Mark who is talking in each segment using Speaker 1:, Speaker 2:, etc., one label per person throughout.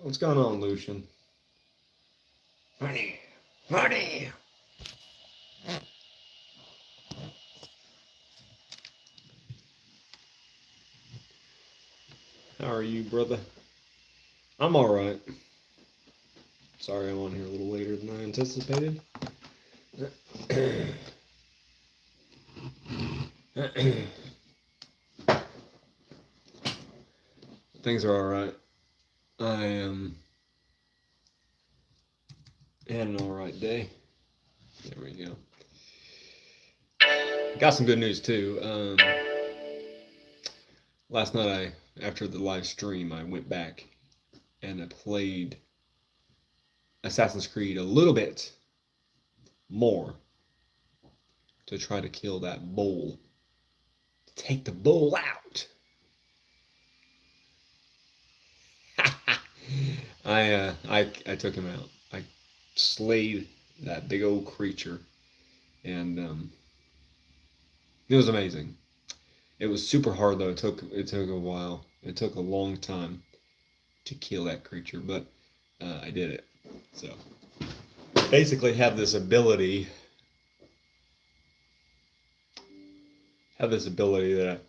Speaker 1: What's going on, Lucian?
Speaker 2: Money, money.
Speaker 1: How are you, brother? I'm all right. Sorry I'm on here a little later than I anticipated. Things are all right. I had an all right day. There we go. Got some good news too. Last night, after the live stream, I went back and I played Assassin's Creed a little bit more to try to kill that bull. Take the bull out. I took him out. I slayed that big old creature, and it was amazing. It was super hard though. It took a while. It took a long time to kill that creature, but I did it. So basically, have this ability that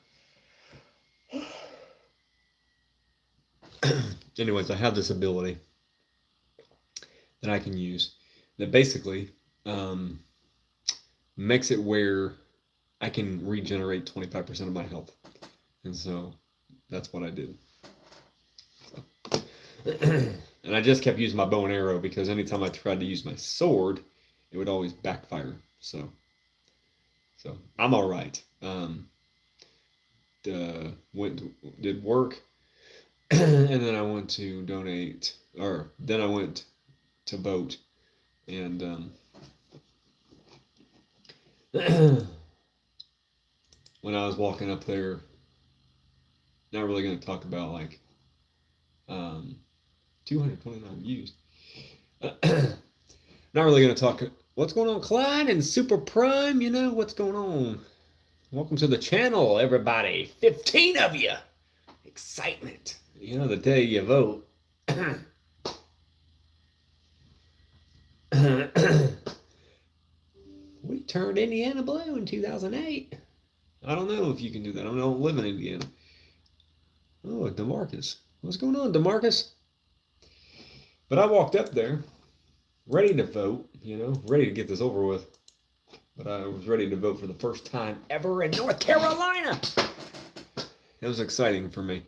Speaker 1: anyways, I have this ability that I can use that basically um, makes it where I can regenerate 25% of my health. And so that's what I did. So. And I just kept using my bow and arrow because anytime I tried to use my sword, it would always backfire. So I'm all right. Did work, and then I went to donate, or then I went to vote, and when I was walking up there, not really going to talk about like 229 views. Not really going to talk. What's going on, Clyde and Super Prime? You know what's going on. Welcome to the channel, everybody. 15 of you. Excitement. You know the day you vote. We turned Indiana blue in 2008. I don't know if you can do that. I don't live in Indiana. Oh, DeMarcus. What's going on, DeMarcus? But I walked up there, ready to vote, ready to get this over with. But I was ready to vote for the first time ever in North Carolina. It was exciting for me.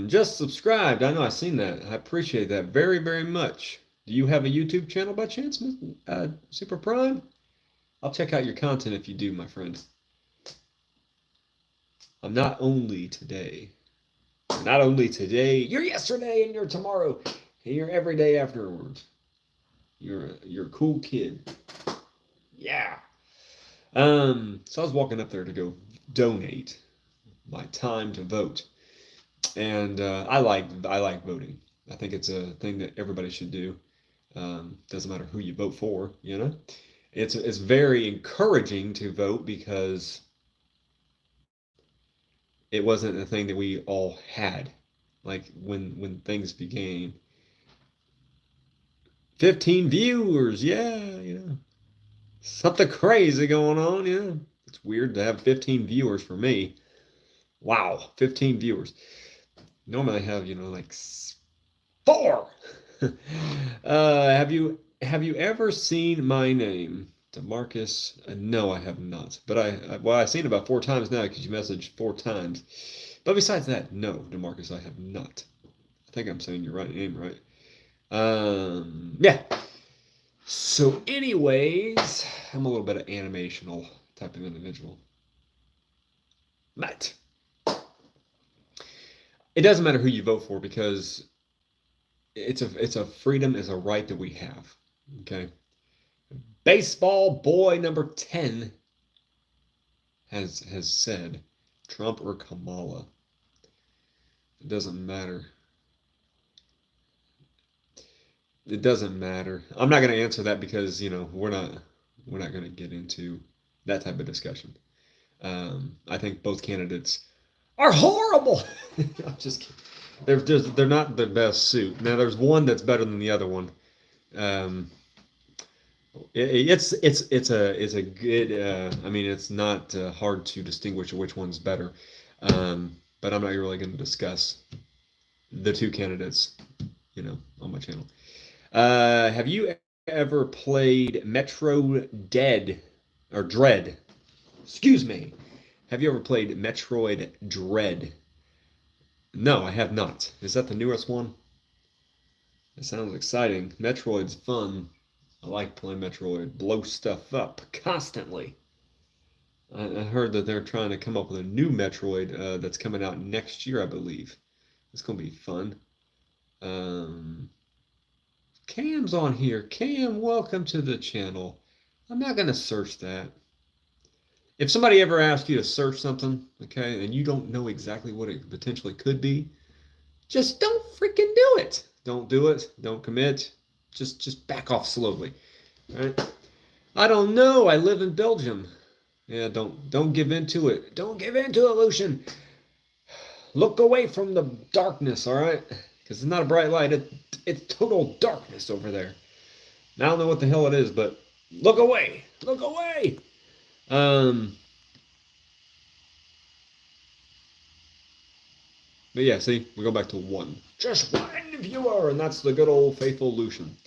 Speaker 1: Just subscribed. I know I've seen that. I appreciate that very, very much. Do you have a YouTube channel by chance, Super Prime? I'll check out your content if you do, my friends. I'm not only today. Not only today. You're yesterday and you're tomorrow. And you're every day afterwards. You're a cool kid. Yeah. So I was walking up there to go donate my time to vote, and I like voting. I think it's a thing that everybody should do. Doesn't matter who you vote for, It's very encouraging to vote because it wasn't a thing that we all had. Like when things began. 15 viewers, yeah, something crazy going on, It's weird to have 15 viewers for me. Wow, 15 viewers. Normally I have, like 4. Have you ever seen my name, DeMarcus? No, I have not. But I've seen it about 4 times now because you messaged 4 times. But besides that, no, DeMarcus, I have not. I think I'm saying your right name right. Yeah. So, anyways, I'm a little bit of animational type of individual. But it doesn't matter who you vote for because it's a freedom, it's a right that we have. Okay. Baseball boy number 10 has said Trump or Kamala. It doesn't matter. It doesn't matter. I'm not going to answer that because we're not going to get into that type of discussion. I think both candidates are horrible. I'm just kidding. They're not the best suit. Now there's one that's better than the other one. Um, it's a good. I mean, it's not hard to distinguish which one's better. But I'm not really going to discuss the two candidates, on my channel. Have you ever played Metro Dead or Dread? Excuse me. Have you ever played Metroid Dread? No, I have not. Is that the newest one? It sounds exciting. Metroid's fun. I like playing Metroid. Blow stuff up constantly. I heard that they're trying to come up with a new Metroid that's coming out next year, I believe. It's going to be fun. Cam's on here. Cam, welcome to the channel. I'm not going to search that. If somebody ever asks you to search something, okay, and you don't know exactly what it potentially could be, just don't freaking do it. Don't do it. Don't commit. Just back off slowly. All right? I don't know. I live in Belgium. Yeah, don't give into it. Don't give into it, Lucian. Look away from the darkness, all right? Because it's not a bright light. It's total darkness over there. I don't know what the hell it is, but look away. Look away. But yeah, see, we go back to one. Just one viewer, and that's the good old faithful Lucian.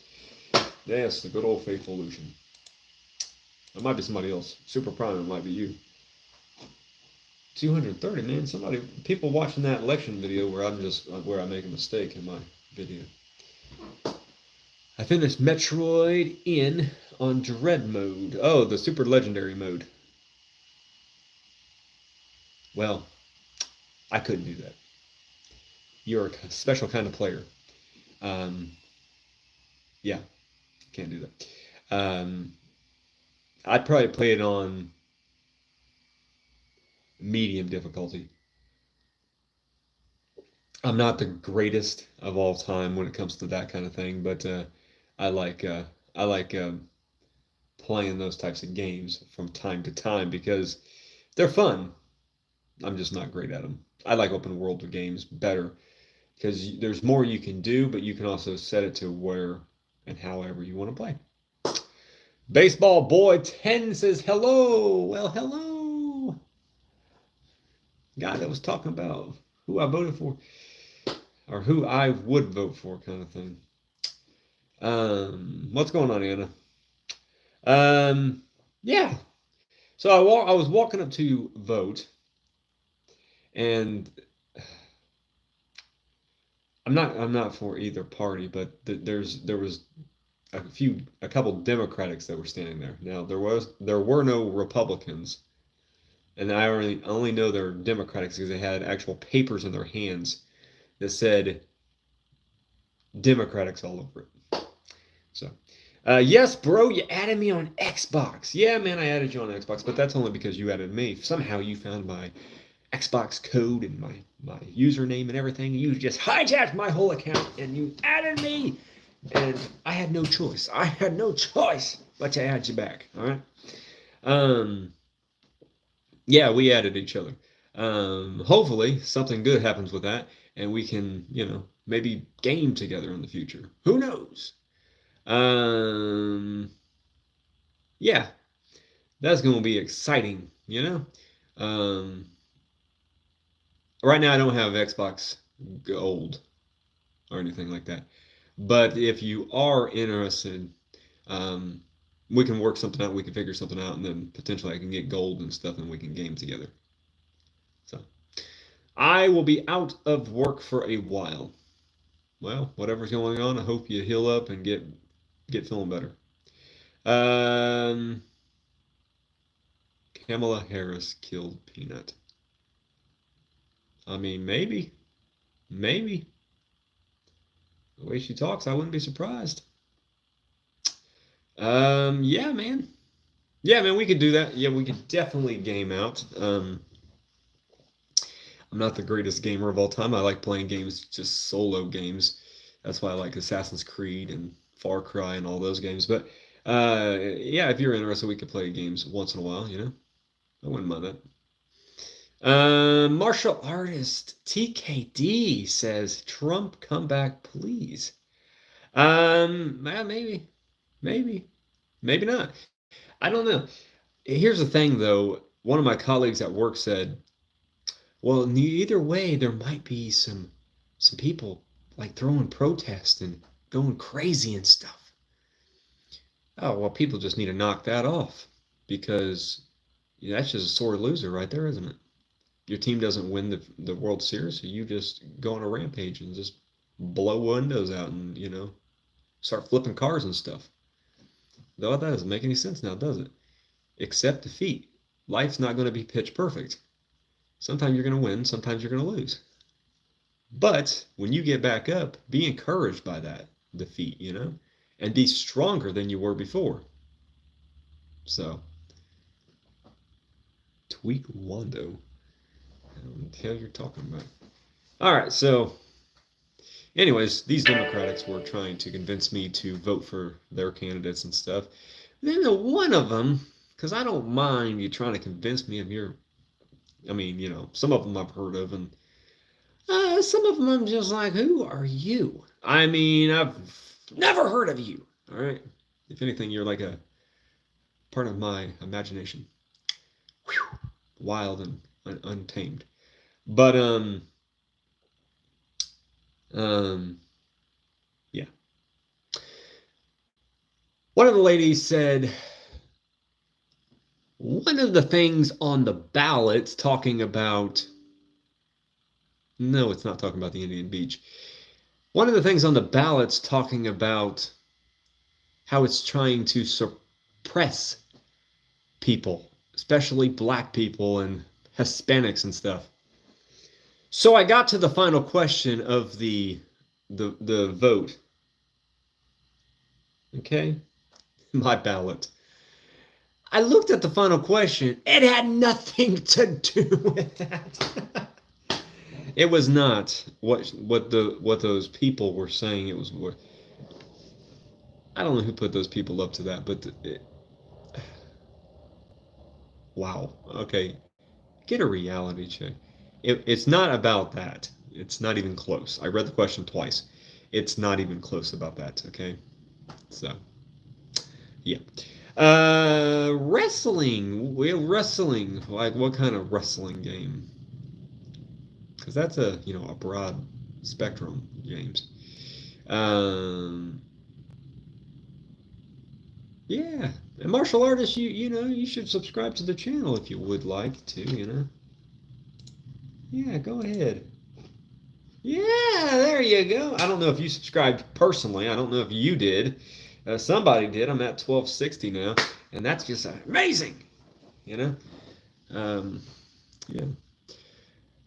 Speaker 1: Yes, the good old faithful Lucian. It might be somebody else. Super Prime, it might be you. 230, man. People watching that election video where I make a mistake in my video. I finished Metroid in on Dread mode. Oh, the super legendary mode. Well, I couldn't do that. You're a special kind of player. Yeah, can't do that. I'd probably play it on medium difficulty. I'm not the greatest of all time when it comes to that kind of thing, but I like playing those types of games from time to time because they're fun. I'm just not great at them. I like open world games better because there's more you can do, but you can also set it to where and however you want to play. Baseball Boy 10 says hello. Well, hello. Guy that was talking about who I voted for or who I would vote for kind of thing. What's going on, Anna? Yeah. So I was walking up to vote, and I'm not for either party, but there was a couple Democrats that were standing there. Now there were no Republicans, and I only know they're Democrats because they had actual papers in their hands that said Democrats all over it. So, yes, bro, you added me on Xbox. Yeah, man, I added you on Xbox, but that's only because you added me. Somehow you found my Xbox code and my username and everything. You just hijacked my whole account and you added me. And I had no choice. I had no choice but to add you back. All right. Yeah, we added each other. Hopefully something good happens with that, and we can, maybe game together in the future. Who knows? Yeah, that's going to be exciting. Right now I don't have Xbox Gold or anything like that. But if you are interested, we can work something out. We can figure something out, and then potentially I can get gold and stuff, and we can game together. So I will be out of work for a while. Well, whatever's going on, I hope you heal up and get feeling better. Kamala Harris killed Peanut. I mean, maybe. The way she talks, I wouldn't be surprised. Yeah, man. Yeah, man, we could do that. Yeah, we could definitely game out. I'm not the greatest gamer of all time. I like playing games, just solo games. That's why I like Assassin's Creed and Far Cry and all those games. But yeah, if you're interested, we could play games once in a while, I wouldn't mind Martial artist TKD says, Trump come back, please. Well, maybe, maybe not. I don't know. Here's the thing, though. One of my colleagues at work said, well, either way, there might be some people like throwing protests and going crazy and stuff. Oh, well, people just need to knock that off because that's just a sore loser right there, isn't it? Your team doesn't win the World Series, so you just go on a rampage and just blow windows out and, start flipping cars and stuff. Though that doesn't make any sense now, does it? Accept defeat. Life's not going to be pitch perfect. Sometimes you're going to win, sometimes you're going to lose. But when you get back up, be encouraged by that defeat, and be stronger than you were before. So, tweak Wando. I don't know what the hell you're talking about. All right, so anyways, these Democrats were trying to convince me to vote for their candidates and stuff. Then one of them, because I don't mind you trying to convince me of some of them I've heard of, and some of them I'm just like, who are you? I mean, I've never heard of you. All right. If anything, you're like a part of my imagination. Whew. Wild and untamed. But, yeah. One of the ladies said, one of the things on the ballot talking about, no, it's not talking about the Indian beach. One of the things on the ballot's talking about how it's trying to suppress people, especially black people and Hispanics and stuff. So I got to the final question of the vote. Okay? My ballot. I looked at the final question. It had nothing to do with that. It was not what those people were saying it was. I don't know who put those people up to that, but wow. Okay, get a reality check. It's not about that. It's not even close. I read the question twice. It's not even close about that. Okay, so yeah. Wrestling. We're wrestling. Like what kind of wrestling game? Because that's a broad spectrum, James. Yeah, and martial artists, you should subscribe to the channel if you would like to, Yeah, go ahead. Yeah, there you go. I don't know if you subscribed personally. I don't know if you did. Somebody did. I'm at 1260 now, and that's just amazing. Yeah.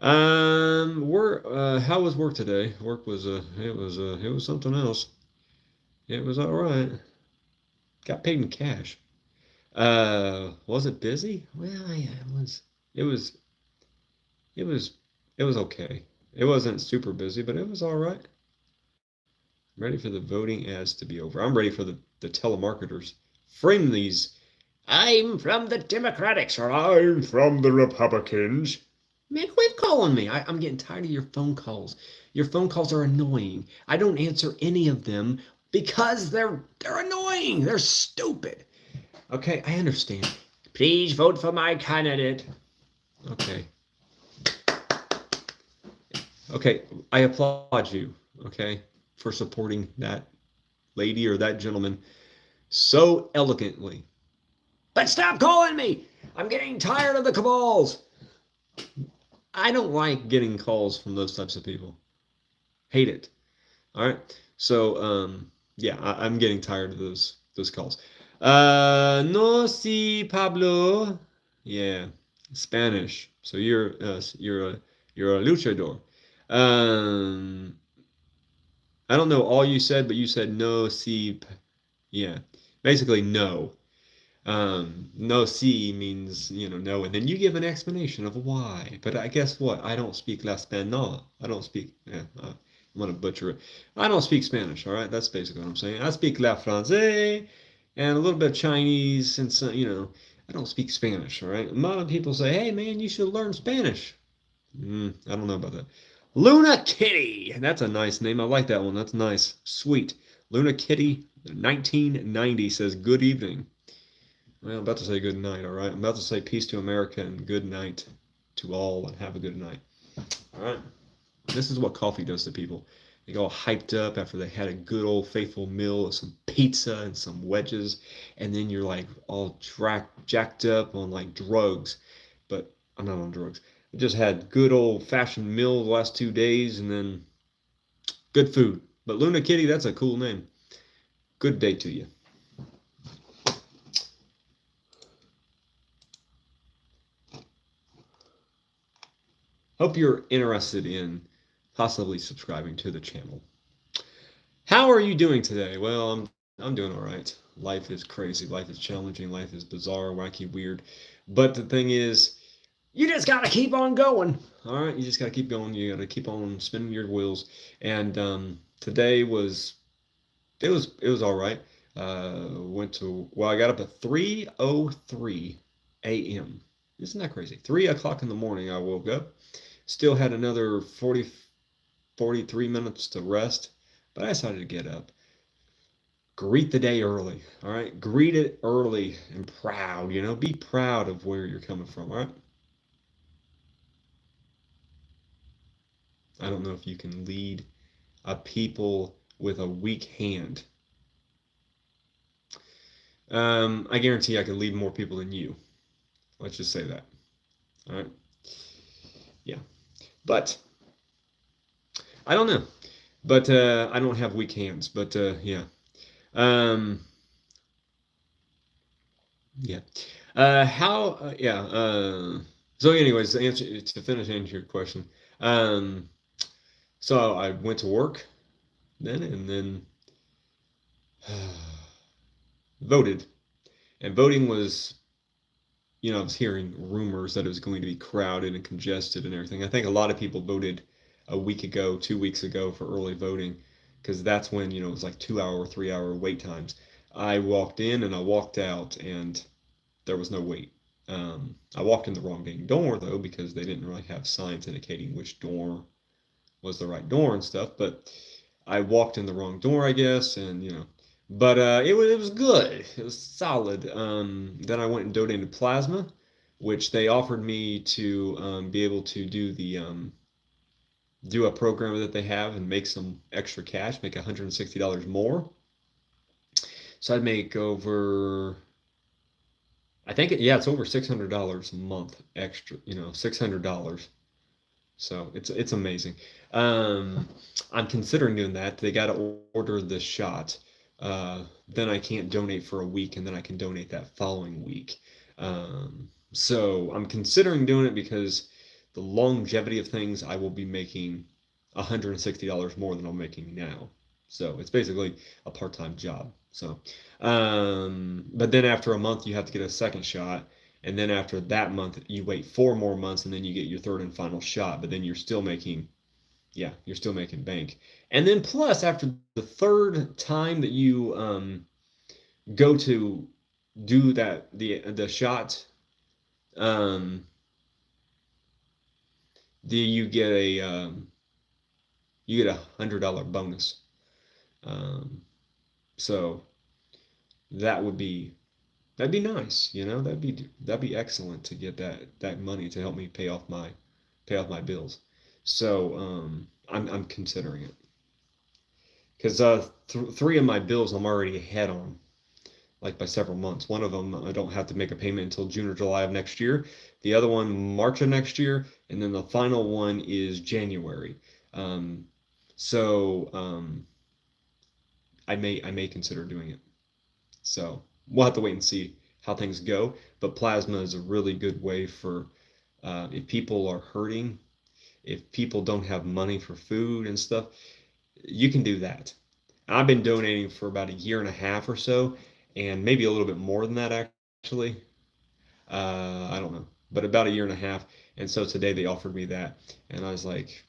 Speaker 1: How was work today? Work was it was something else. It was all right. Got paid in cash. Was it busy? Well, yeah, it was. It was. It was. It was okay. It wasn't super busy, but it was all right. I'm ready for the voting ads to be over. I'm ready for the telemarketers. Frame these. I'm from the Democrats, or I'm from the Republicans. Man, quit calling me. I'm getting tired of your phone calls. Your phone calls are annoying. I don't answer any of them because they're annoying. They're stupid. Okay, I understand. Please vote for my candidate. Okay. Okay, I applaud you, okay, for supporting that lady or that gentleman so elegantly. But stop calling me! I'm getting tired of the cabals. I don't like getting calls from those types of people. Hate it. All right. So, yeah, I'm getting tired of those calls. No, si Pablo. Yeah, Spanish. So you're a luchador. I don't know all you said, but you said no, si. Yeah, basically no. No, si means, no, and then you give an explanation of why. But I guess what? I don't speak l'espanol. I don't speak, I'm going to butcher it. I don't speak Spanish, all right? That's basically what I'm saying. I speak la français and a little bit of Chinese and some, I don't speak Spanish, all right? A lot of people say, hey, man, you should learn Spanish. I don't know about that. Luna Kitty. That's a nice name. I like that one. That's nice. Sweet. Luna Kitty 1990 says, good evening. Well, I'm about to say good night, all right? I'm about to say peace to America and good night to all and have a good night. All right? This is what coffee does to people. They get all hyped up after they had a good old faithful meal of some pizza and some wedges, and then you're like all jacked up on like drugs. But I'm not on drugs. I just had good old fashioned meal the last 2 days, and then good food. But Luna Kitty, that's a cool name. Good day to you. Hope you're interested in possibly subscribing to the channel. How are you doing today? Well, I'm doing all right. Life is crazy. Life is challenging. Life is bizarre, wacky, weird. But the thing is, you just gotta keep on going. All right, you just gotta keep going. You gotta keep on spinning your wheels. And today it was all right. I got up at 3:03 a.m. Isn't that crazy? 3 o'clock in the morning I woke up. Still had another 43 minutes to rest, but I decided to get up. Greet the day early, all right? Greet it early and proud, be proud of where you're coming from, all right? I don't know if you can lead a people with a weak hand. I guarantee I can lead more people than you. Let's just say that, all right? Yeah, but I don't know. But I don't have weak hands, but yeah. Um, yeah. Yeah. So, anyways, to finish answer your question. Um, so I went to work then, and then voted, and voting was, I was hearing rumors that it was going to be crowded and congested and everything. I think a lot of people voted a week ago, 2 weeks ago for early voting, because that's when, it was like 2 hour, 3 hour wait times. I walked in and I walked out, and there was no wait. I walked in the wrong dang door though, because they didn't really have signs indicating which door was the right door and stuff. But I walked in the wrong door, I guess, and but it was good. It was solid. Then I went and donated plasma, which they offered me to be able to do a program that they have and make some extra cash, make $160 more. So I'd make over, I think, yeah, it's over $600 a month extra, $600. So it's amazing. Um, I'm considering doing that. They got to order the shot. Then I can't donate for a week, and then I can donate that following week. So I'm considering doing it because the longevity of things, I will be making $160 more than I'm making now. So it's basically a part-time job. So, but then after a month, you have to get a second shot. And then after that month, you wait 4 more months, and then you get your third and final shot. But then you're still making bank. And then plus, after the third time that you go to do the shot, um, you get $100 bonus. Um, so that would be that'd be nice, that'd be excellent to get that money to help me pay off my bills. So I'm considering it because three of my bills I'm already ahead on, like by several months. One of them I don't have to make a payment until June or July of next year. The other one March of next year, and then the final one is January. Um, so I may consider doing it. So we'll have to wait and see how things go. But plasma is a really good way for if people are hurting, if people don't have money for food and stuff, you can do that. I've been donating for about a year and a half or so, and maybe a little bit more than that actually. I don't know, but about a year and a half. And so today they offered me that, and I was like,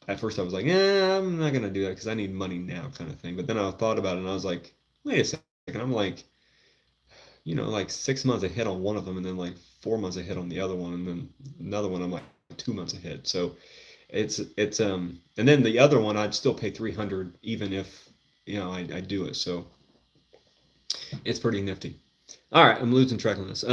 Speaker 1: at first I was like, I'm not gonna do that because I need money now, kind of thing. But then I thought about it, and I was like, wait a second. I'm like, like 6 months ahead on one of them, and then like 4 months ahead on the other one, and then another one I'm like 2 months ahead. So and then the other one I'd still pay 300 even if I do it. So it's pretty nifty. All right, I'm losing track on this.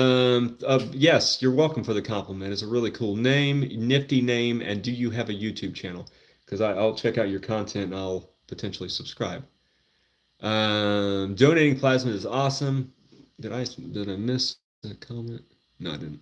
Speaker 1: Yes, you're welcome for the compliment. It's a really cool name, nifty name, and do you have a YouTube channel? Because I'll check out your content and I'll potentially subscribe. Donating plasma is awesome. Did I miss a comment? No, I didn't.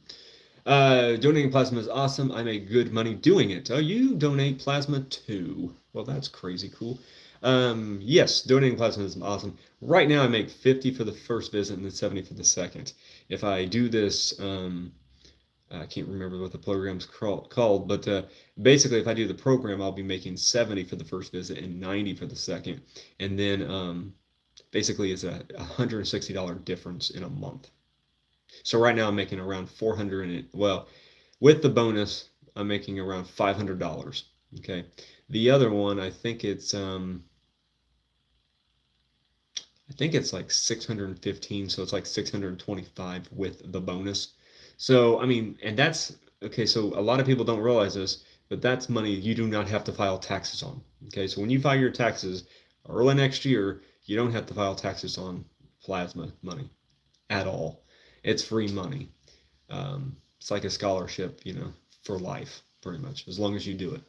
Speaker 1: Donating plasma is awesome. I make good money doing it. Oh, you donate plasma too. Well, that's crazy cool. Yes, donating plasma is awesome. Right now, I make 50 for the first visit and then 70 for the second. If I do this, I can't remember what the program's called, but basically, if I do the program, I'll be making 70 for the first visit and 90 for the second. And then basically, it's a $160 difference in a month. So right now I'm making around 400 and well, with the bonus, I'm making around $500. Okay. The other one, I think it's like 615, so it's like 625 with the bonus. So, I mean, and that's okay, so a lot of people don't realize this, but that's money you do not have to file taxes on. Okay, so when you file your taxes early next year, you don't have to file taxes on plasma money at all. It's free money. It's like a scholarship, for life, pretty much, as long as you do it.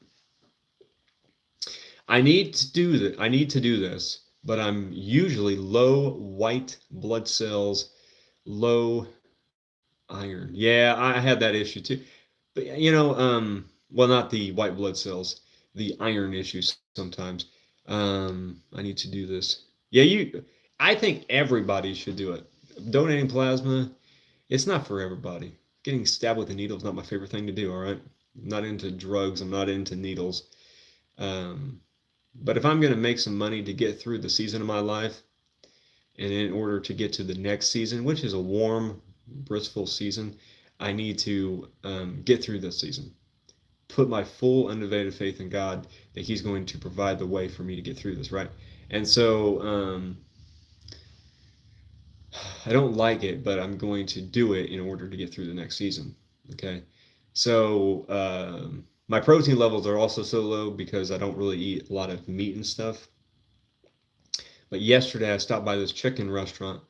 Speaker 1: I need to do this, but I'm usually low white blood cells, low iron. Yeah, I had that issue too. But well, not the white blood cells, the iron issues sometimes. I need to do this. Yeah, I think everybody should do it. Donating plasma, it's not for everybody. Getting stabbed with a needle is not my favorite thing to do, all right? I'm not into drugs, I'm not into needles. But if I'm going to make some money to get through the season of my life, and in order to get to the next season, which is a warm, blissful season, I need to get through this season. Put my full undivided faith in God that He's going to provide the way for me to get through this, right? And so I don't like it, but I'm going to do it in order to get through the next season. Okay, so my protein levels are also so low because I don't really eat a lot of meat and stuff. But yesterday I stopped by this chicken restaurant,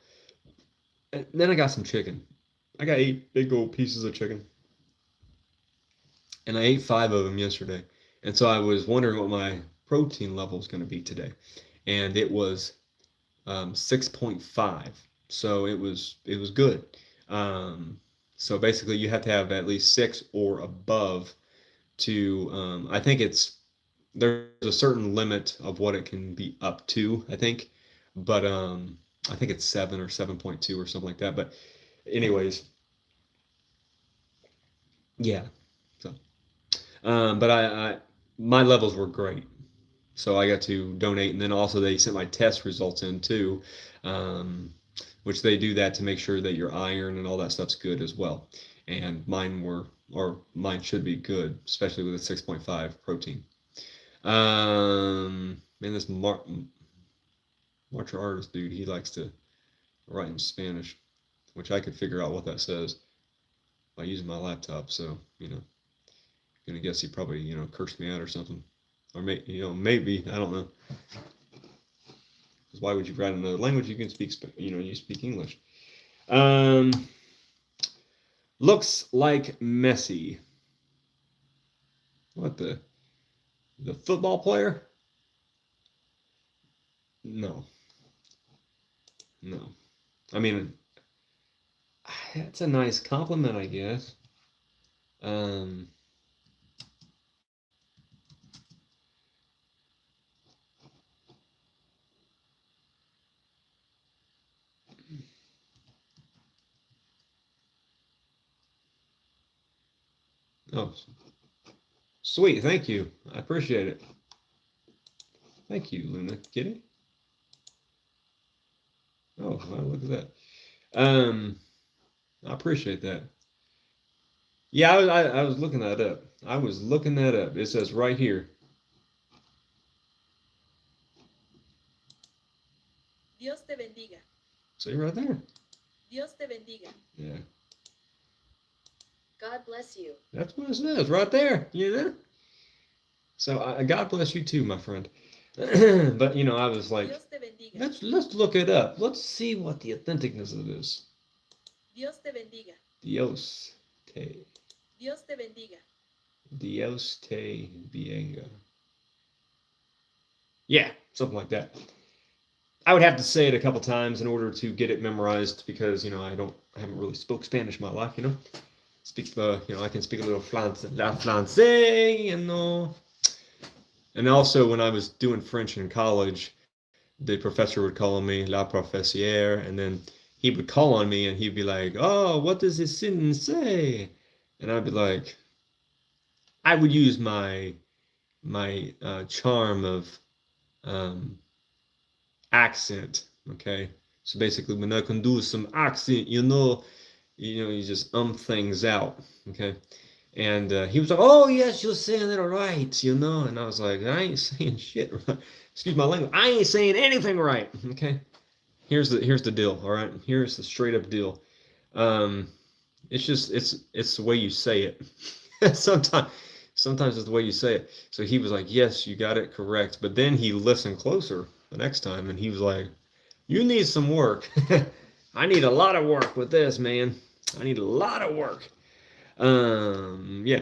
Speaker 1: and then I got some chicken. I got 8 big old pieces of chicken, and I ate 5 of them yesterday. And so I was wondering what my protein level is going to be today, and it was 6.5. So it was good. So basically, you have to have at least 6 or above to. I think there's a certain limit of what it can be up to. I think, but I think it's 7 or 7.2 or something like that. But anyways, yeah. So, but my levels were great. So I got to donate, and then also they sent my test results in too, which they do that to make sure that your iron and all that stuff's good as well. And mine should be good, especially with a 6.5 protein. And this martial artist dude, he likes to write in Spanish, which I could figure out what that says by using my laptop. So, gonna guess he probably, cursed me out or something. Or maybe, I don't know. Because why would you write another language? You can speak, you speak English. Looks like Messi. What the football player? No. I mean, that's a nice compliment, I guess. Um, oh, sweet. Thank you. I appreciate it. Thank you, Luna Kitty. Oh, wow, look at that. I appreciate that. Yeah, I was looking that up. I was looking that up. It says right here.
Speaker 2: Dios te bendiga.
Speaker 1: See right there.
Speaker 2: Dios te bendiga.
Speaker 1: Yeah.
Speaker 2: God bless you.
Speaker 1: That's what it says right there, you know? So God bless you too, my friend. But I was like,
Speaker 2: Dios te bendiga.
Speaker 1: let's look it up. Let's see what the authenticness of this.
Speaker 2: Dios te bendiga.
Speaker 1: Dios te.
Speaker 2: Dios te bendiga.
Speaker 1: Dios te bendiga. Yeah, something like that. I would have to say it a couple times in order to get it memorized because I haven't really spoke Spanish in my life. Speak I can speak a little français. And also when I was doing French in college, the professor would call on me la professeur, and then he would call on me and he'd be like, "Oh, what does this sentence say?" And I'd be like, I would use my charm of um, accent. Okay, so basically, when I can do some accent, you just things out. Okay, and he was like, "Oh yes, you're saying it right," and I was like, "I ain't saying shit right." Excuse my language. I ain't saying anything right. Okay, here's the deal. All right, here's the straight up deal. Um, it's the way you say it. Sometimes it's the way you say it. So he was like, "Yes, you got it correct." But then he listened closer the next time, and he was like, "You need some work. I need a lot of work with this, man. I need a lot of work." Yeah.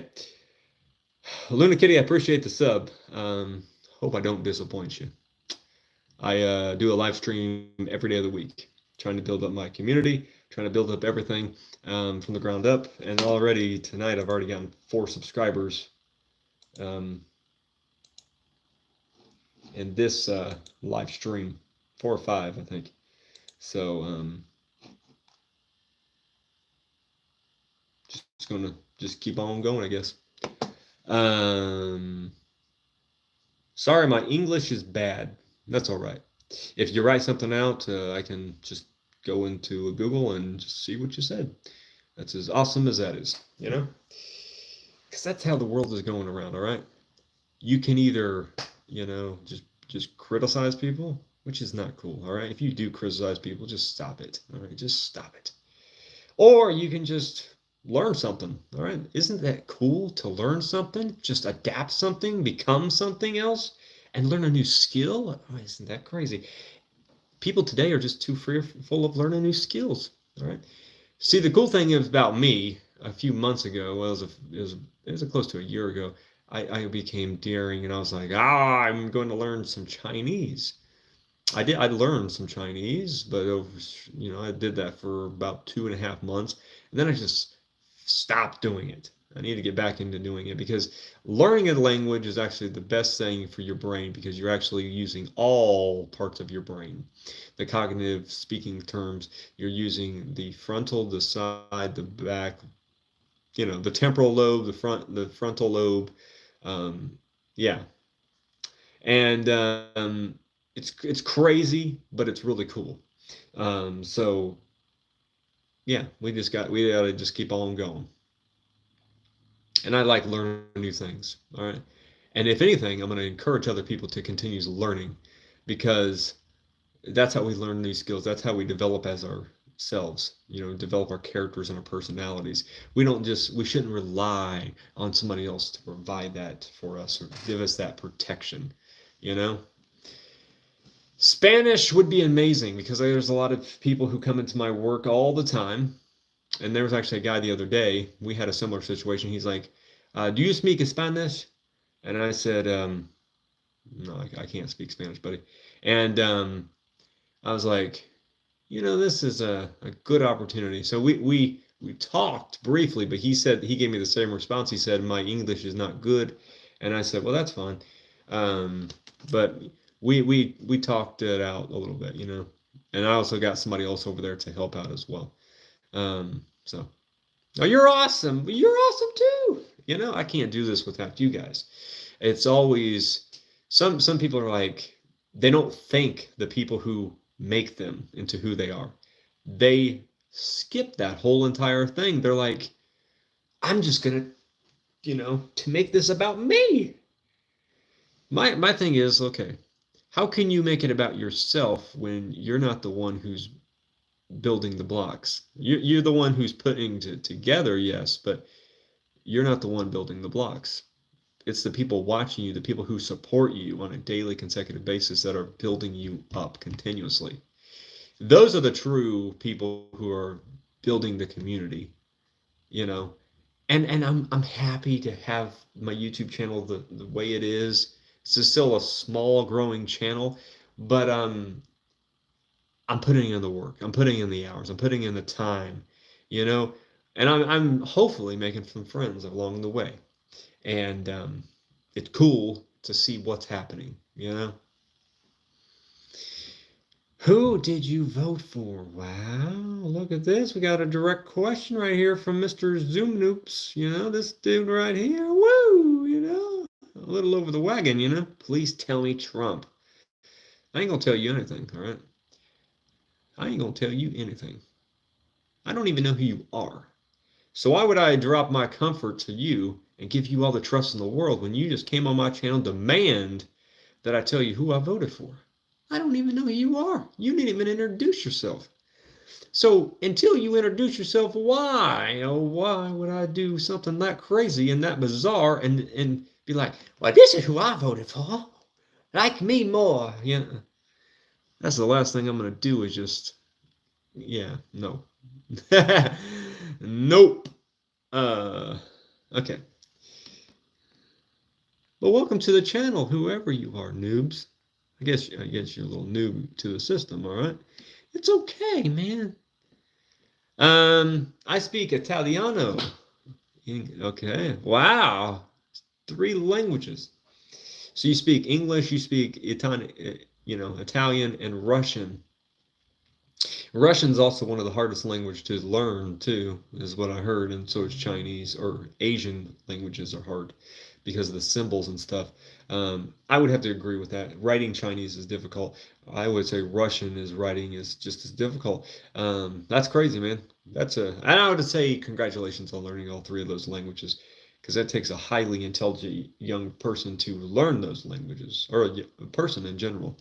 Speaker 1: Luna Kitty, I appreciate the sub. Hope I don't disappoint you. I do a live stream every day of the week, trying to build up my community, trying to build up everything from the ground up. And already tonight, I've already gotten 4 subscribers um, in this live stream, 4 or 5, I think. So just gonna just keep on going, I guess. Um, Sorry, my English is bad. That's all right. If you write something out, I can just go into Google and just see what you said. That's as awesome as that is. Because that's how the world is going around, all right? You can either, just criticize people, which is not cool, all right? If you do criticize people, just stop it, all right? Just stop it. Or you can just learn something, all right? Isn't that cool to learn something? Just adapt something, become something else, and learn a new skill? Oh, isn't that crazy? People today are just too fearful of learning new skills, all right? See, the cool thing is about me, a few months ago, well, it was close to a year ago, I became daring and I was like, I'm going to learn some Chinese. I learned some Chinese, but I did that for about 2.5 months, and then I just stopped doing it. I need to get back into doing it because learning a language is actually the best thing for your brain because you're actually using all parts of your brain. The cognitive speaking terms, you're using the frontal, the side, the back, the temporal lobe, the frontal lobe. Yeah, and it's crazy, but it's really cool. So yeah, we gotta just keep on going. And I like learning new things. All right, and if anything, I'm going to encourage other people to continue learning, because that's how we learn new skills. That's how we develop as ourselves. Develop our characters and our personalities. We shouldn't rely on somebody else to provide that for us or give us that protection. You know. Spanish would be amazing because there's a lot of people who come into my work all the time. And there was actually a guy the other day. We had a similar situation. He's like, "Do you speak Spanish?" And I said, "No, I can't speak Spanish, buddy." And I was like, "This is a good opportunity." So we talked briefly, but he gave me the same response. He said, "My English is not good," and I said, "Well, that's fine." Um, but we talked it out a little bit. And I also got somebody else over there to help out as well. So, oh, you're awesome. You're awesome too. I can't do this without you guys. It's always some people are like, they don't thank the people who make them into who they are. They skip that whole entire thing. They're like, I'm just gonna, to make this about me. My thing is, okay, how can you make it about yourself when you're not the one who's building the blocks. You're the one who's putting together, yes, but you're not the one building the blocks. It's the people watching you, the people who support you on a daily consecutive basis that are building you up continuously. Those are the true people who are building the community, you know. And I'm happy to have my YouTube channel the way it is. It's still a small growing channel, but I'm putting in the work. I'm putting in the hours. I'm putting in the time, you know, and I'm hopefully making some friends along the way. And it's cool to see what's happening, you know. Who did you vote for? Wow, look at this. We got a direct question right here from Mr. Zoom Noops. You know, this dude right here. Woo, you know, a little over the wagon, you know. Please tell me Trump. I ain't gonna tell you anything, all right? I ain't gonna tell you anything. I don't even know who you are. So why would I drop my comfort to you and give you all the trust in the world when you just came on my channel and demand that I tell you who I voted for? I don't even know who you are. You didn't even introduce yourself. So until you introduce yourself, why? Oh, why would I do something that crazy and that bizarre and be like, well, this is who I voted for. Like me more. You know, that's the last thing I'm gonna do is just, yeah, no. Nope. Uh, okay. Well, welcome to the channel, whoever you are, noobs. I guess you're a little noob to the system, all right? It's okay, man. I speak Italiano. Okay. Wow. 3 languages. So you speak English, you speak Italian and Russian. Russian's also one of the hardest languages to learn too, is what I heard, and so is Chinese or Asian languages are hard because of the symbols and stuff. I would have to agree with that. Writing Chinese is difficult. I would say Russian is writing is just as difficult. That's crazy, man. And I would say congratulations on learning all 3 of those languages because that takes a highly intelligent young person to learn those languages or a person in general.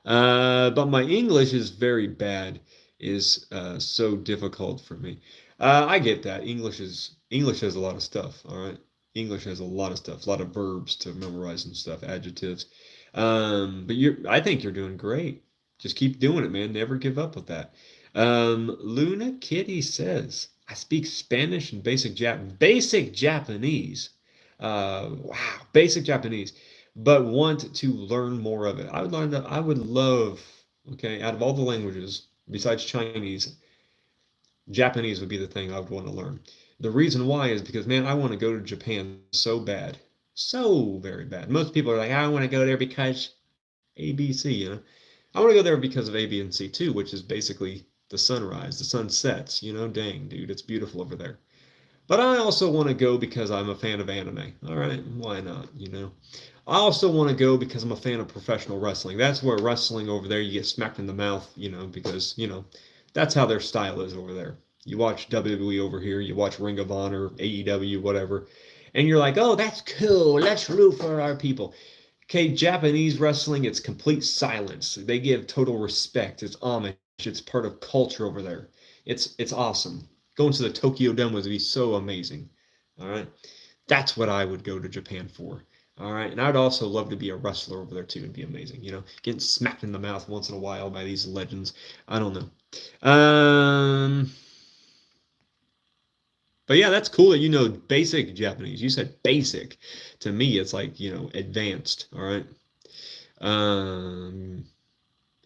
Speaker 1: But my English is very bad, is so difficult for me. I get that. English has a lot of stuff, all right? English has a lot of stuff, a lot of verbs to memorize and stuff, adjectives. But I think you're doing great. Just keep doing it, man. Never give up with that. Luna Kitty says, I speak Spanish and basic Japanese. Wow, basic Japanese, but want to learn more of it. I would love, okay, out of all the languages besides Chinese, Japanese would be the thing I would want to learn. The reason why is because, man, I want to go to Japan so bad. So very bad. Most people are like, I want to go there because A, B, C, you know. I want to go there because of A, B, and C too, which is basically the sunrise, the sun sets, you know. Dang, dude, it's beautiful over there. But I also want to go because I'm a fan of anime. All right, why not, you know? I also want to go because I'm a fan of professional wrestling. That's where wrestling over there, you get smacked in the mouth, you know, because, you know, that's how their style is over there. You watch WWE over here, you watch Ring of Honor, AEW, whatever, and you're like, oh, that's cool. Let's root for our people. Okay, Japanese wrestling, it's complete silence. They give total respect. It's homage. It's part of culture over there. It's awesome. Going to the Tokyo Dome would be so amazing. All right. That's what I would go to Japan for. All right. And I'd also love to be a wrestler over there too. It'd be amazing. You know, getting smacked in the mouth once in a while by these legends. I don't know. But yeah, that's cool that you know basic Japanese. You said basic. To me, it's like, you know, advanced. All right. Um,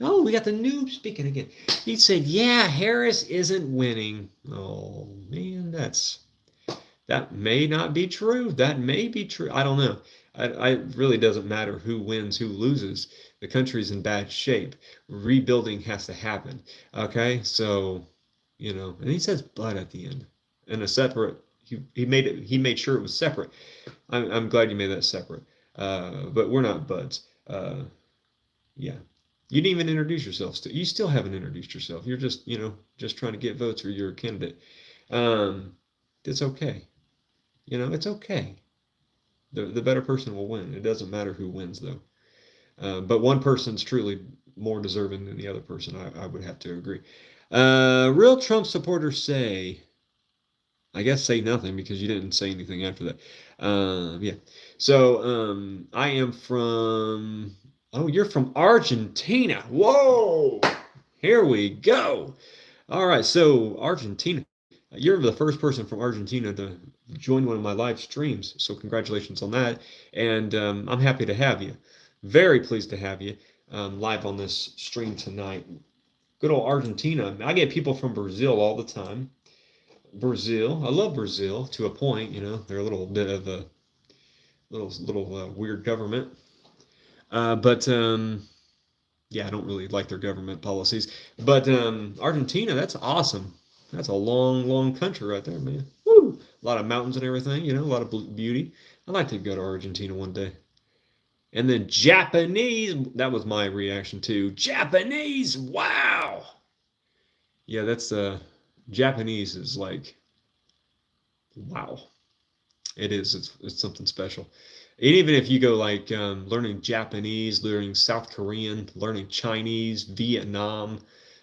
Speaker 1: oh, we got the noob speaking again. He said, yeah, Harris isn't winning. Oh, man, that may not be true. That may be true. I don't know. It really doesn't matter who wins, who loses. The country's in bad shape. Rebuilding has to happen. Okay, so you know, and he says "but" at the end, and a separate. He made sure it was separate. I'm glad you made that separate. But we're not buds. Yeah, you didn't even introduce yourself. You still haven't introduced yourself. You're just just trying to get votes for your candidate. Um, it's okay. You know, it's okay. The better person will win. It doesn't matter who wins though. But one person's truly more deserving than the other person. I would have to agree. Real Trump supporters say, I guess say nothing because you didn't say anything after that. Yeah. So I am from. Oh, you're from Argentina. Whoa! Here we go. All right. So Argentina. You're the first person from Argentina to join one of my live streams. So congratulations on that. And I'm happy to have you. Very pleased to have you live on this stream tonight. Good old Argentina. I get people from Brazil all the time. Brazil. I love Brazil to a point. You know, they're a little bit of a little weird government, but yeah, I don't really like their government policies. But Argentina, that's awesome. That's a long, long country right there, man. Woo! A lot of mountains and everything. You know, a lot of beauty. I'd like to go to Argentina one day. And then Japanese. That was my reaction too. Japanese. Wow. Yeah, that's Japanese is like wow. It is. It's something special. And even if you go like learning Japanese, learning South Korean, learning Chinese, Vietnam,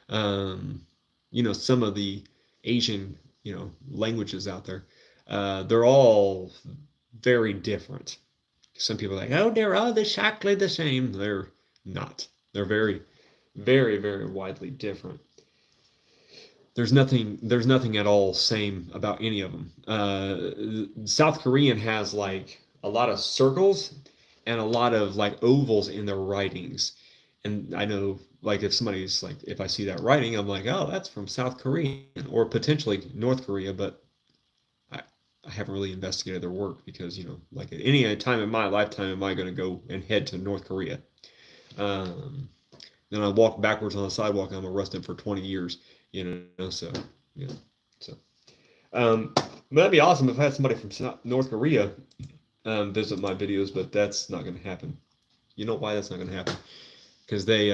Speaker 1: um, you know, some of the Asian, you know, languages out there, they're all very different. Some people are like, oh, they're all exactly the same. They're not. They're very, very, very widely different. There's nothing at all same about any of them. South Korean has like a lot of circles and a lot of like ovals in their writings. And I know like if somebody's like if I see that writing, I'm like, oh, that's from South Korean or potentially North Korea, but I, I haven't really investigated their work because, you know, like at any time in my lifetime am I going to go and head to North Korea. Um, then I walk backwards on the sidewalk and I'm arrested for 20 years, you know, so, you know, so. That'd be awesome if I had somebody from North Korea visit my videos, but that's not going to happen. You know why that's not going to happen? Because they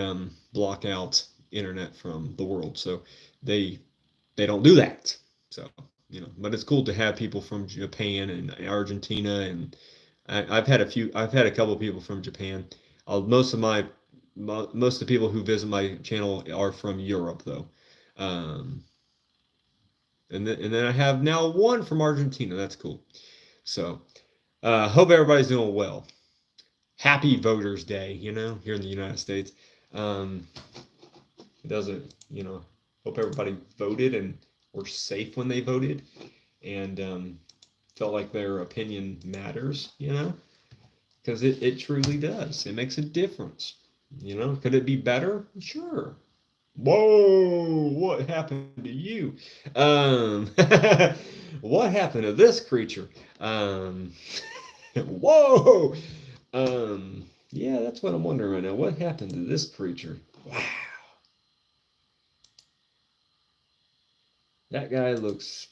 Speaker 1: block out internet from the world, so they they don't do that. So you know, but it's cool to have people from Japan and Argentina, and I've had a couple of people from Japan. Most of my most of the people who visit my channel are from Europe, though. Um, and then I have now one from Argentina. That's cool. So, hope everybody's doing well. Happy Voters Day, you know, here in the United States. Um, it doesn't, you know, hope everybody voted and were safe when they voted and felt like their opinion matters, you know, because it truly does. It makes a difference. You know, could it be better? Sure. Whoa, what happened to you? Um, what happened to this creature? Um, whoa. Yeah, that's what I'm wondering right now. What happened to this creature? Wow. That guy looks,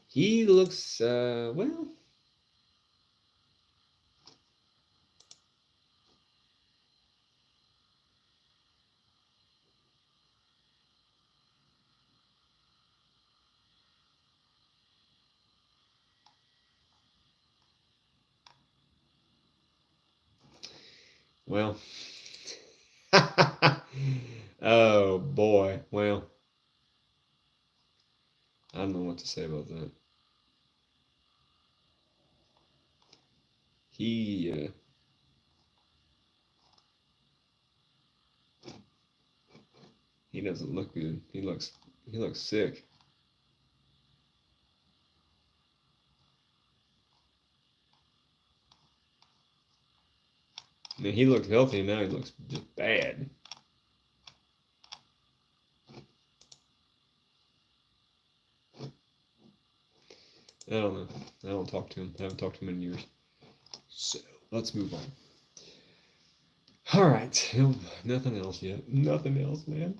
Speaker 1: he looks, well, oh boy. Well, I don't know what to say about that. He, he doesn't look good. He looks sick. I mean, he looked healthy and now he looks just bad. I don't know. I don't talk to him. I haven't talked to him in years. So let's move on. All right. Nothing else yet. Nothing else, man.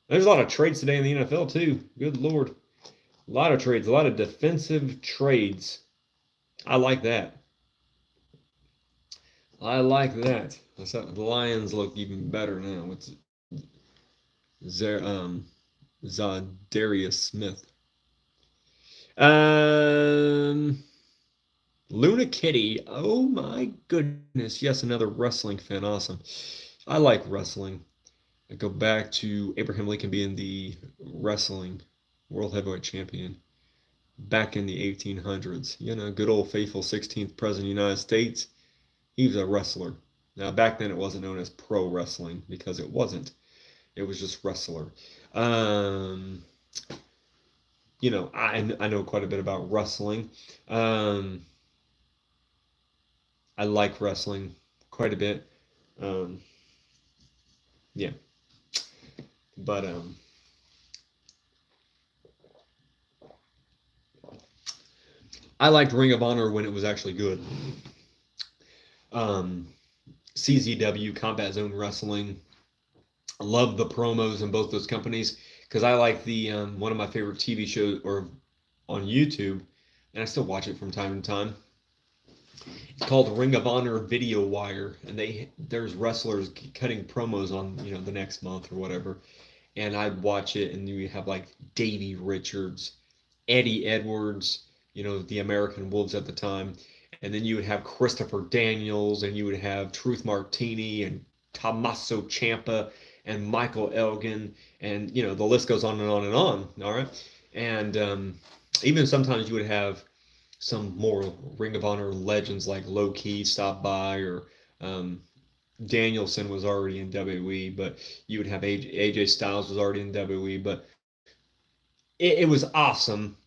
Speaker 1: There's a lot of trades today in the NFL too. Good lord. A lot of trades. A lot of defensive trades. I like that. I like that. The Lions look even better now. What's there? Zadarius Smith. Um, Luna Kitty. Oh my goodness. Yes, another wrestling fan. Awesome. I like wrestling. I go back to Abraham Lincoln being the wrestling world heavyweight champion back in the 1800s. You know, good old faithful 16th president of the United States. He was a wrestler. Now, back then it wasn't known as pro wrestling because it wasn't. It was just wrestler. Um, you know, I know quite a bit about wrestling. Um, I like wrestling quite a bit. Um, yeah, but I liked Ring of Honor when it was actually good. Um, CZW, Combat Zone Wrestling. I love the promos in both those companies because I like the one of my favorite TV shows or on YouTube, and I still watch it from time to time. It's called Ring of Honor Video Wire, and there's wrestlers cutting promos on the next month or whatever, and I'd watch it, and you have like Davey Richards, Eddie Edwards, the American Wolves at the time, and then you would have Christopher Daniels, and you would have Truth Martini and Tommaso Ciampa and Michael Elgin, and the list goes on and on and on. All right, and even sometimes you would have some more Ring of Honor legends like Low Key stop by, or Danielson was already in WWE, but you would have AJ Styles was already in WWE, but it was awesome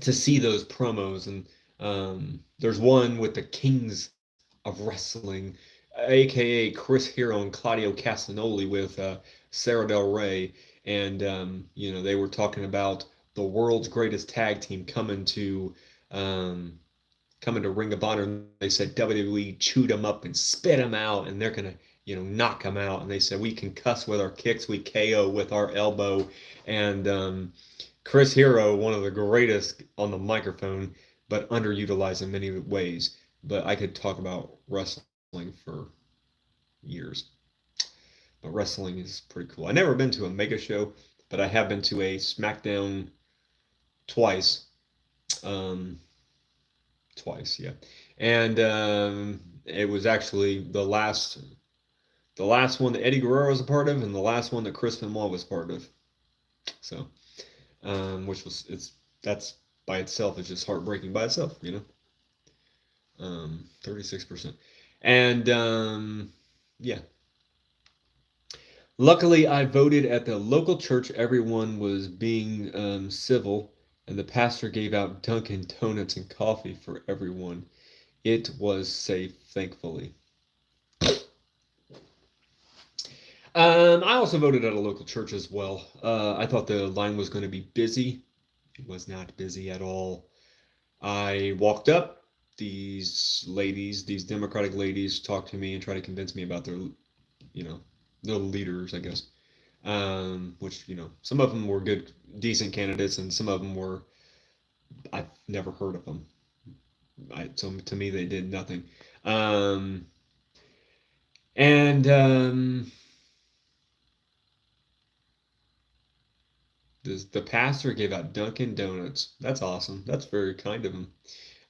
Speaker 1: to see those promos. And there's one with the Kings of Wrestling, aka Chris Hero and Claudio Castagnoli, with Sarah Del Rey, and they were talking about the world's greatest tag team coming to Ring of Honor, and they said WWE chewed them up and spit them out, and they're gonna knock them out. And they said we can cuss with our kicks, we KO with our elbow, and Chris Hero, one of the greatest on the microphone, but underutilized in many ways. But I could talk about wrestling for years. But wrestling is pretty cool. I've never been to a mega show, but I have been to a SmackDown twice. Twice, yeah. And it was actually the last one that Eddie Guerrero was a part of, and the last one that Chris Benoit was part of. So, which was that's by itself is just heartbreaking by itself, 36%. And yeah. Luckily, I voted at the local church. Everyone was being civil, and the pastor gave out Dunkin' Donuts and coffee for everyone. It was safe, thankfully. I also voted at a local church as well. I thought the line was going to be busy. It was not busy at all. I walked up. These ladies, these Democratic ladies, talked to me and tried to convince me about their leaders, I guess. Which, some of them were good, decent candidates, and some of them were, I've never heard of them. So to me, they did nothing. And the pastor gave out Dunkin' Donuts. That's awesome. That's very kind of him.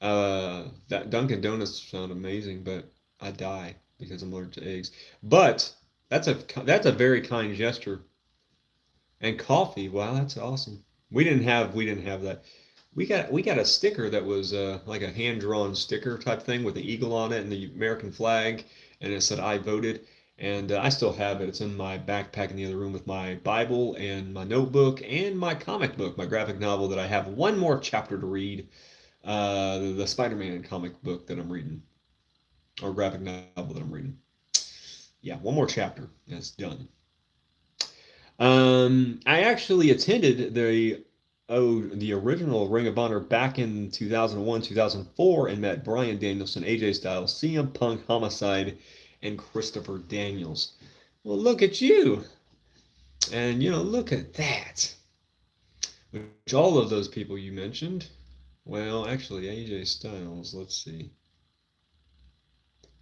Speaker 1: That Dunkin' Donuts sound amazing, but I die because I'm allergic to eggs. But that's a very kind gesture. And coffee, wow, that's awesome. We didn't have that. We got a sticker that was like a hand drawn sticker type thing with the eagle on it and the American flag, and it said I voted. And I still have it. It's in my backpack in the other room with my Bible and my notebook and my comic book, my graphic novel that I have one more chapter to read. The Spider-Man comic book that I'm reading, or graphic novel that I'm reading. Yeah, one more chapter, and it's done. I actually attended the original Ring of Honor back in 2001, 2004, and met Bryan Danielson, AJ Styles, CM Punk, Homicide, and Christopher Daniels. Well, look at you, and look at that. Which all of those people you mentioned. Well, actually, AJ Styles. Let's see.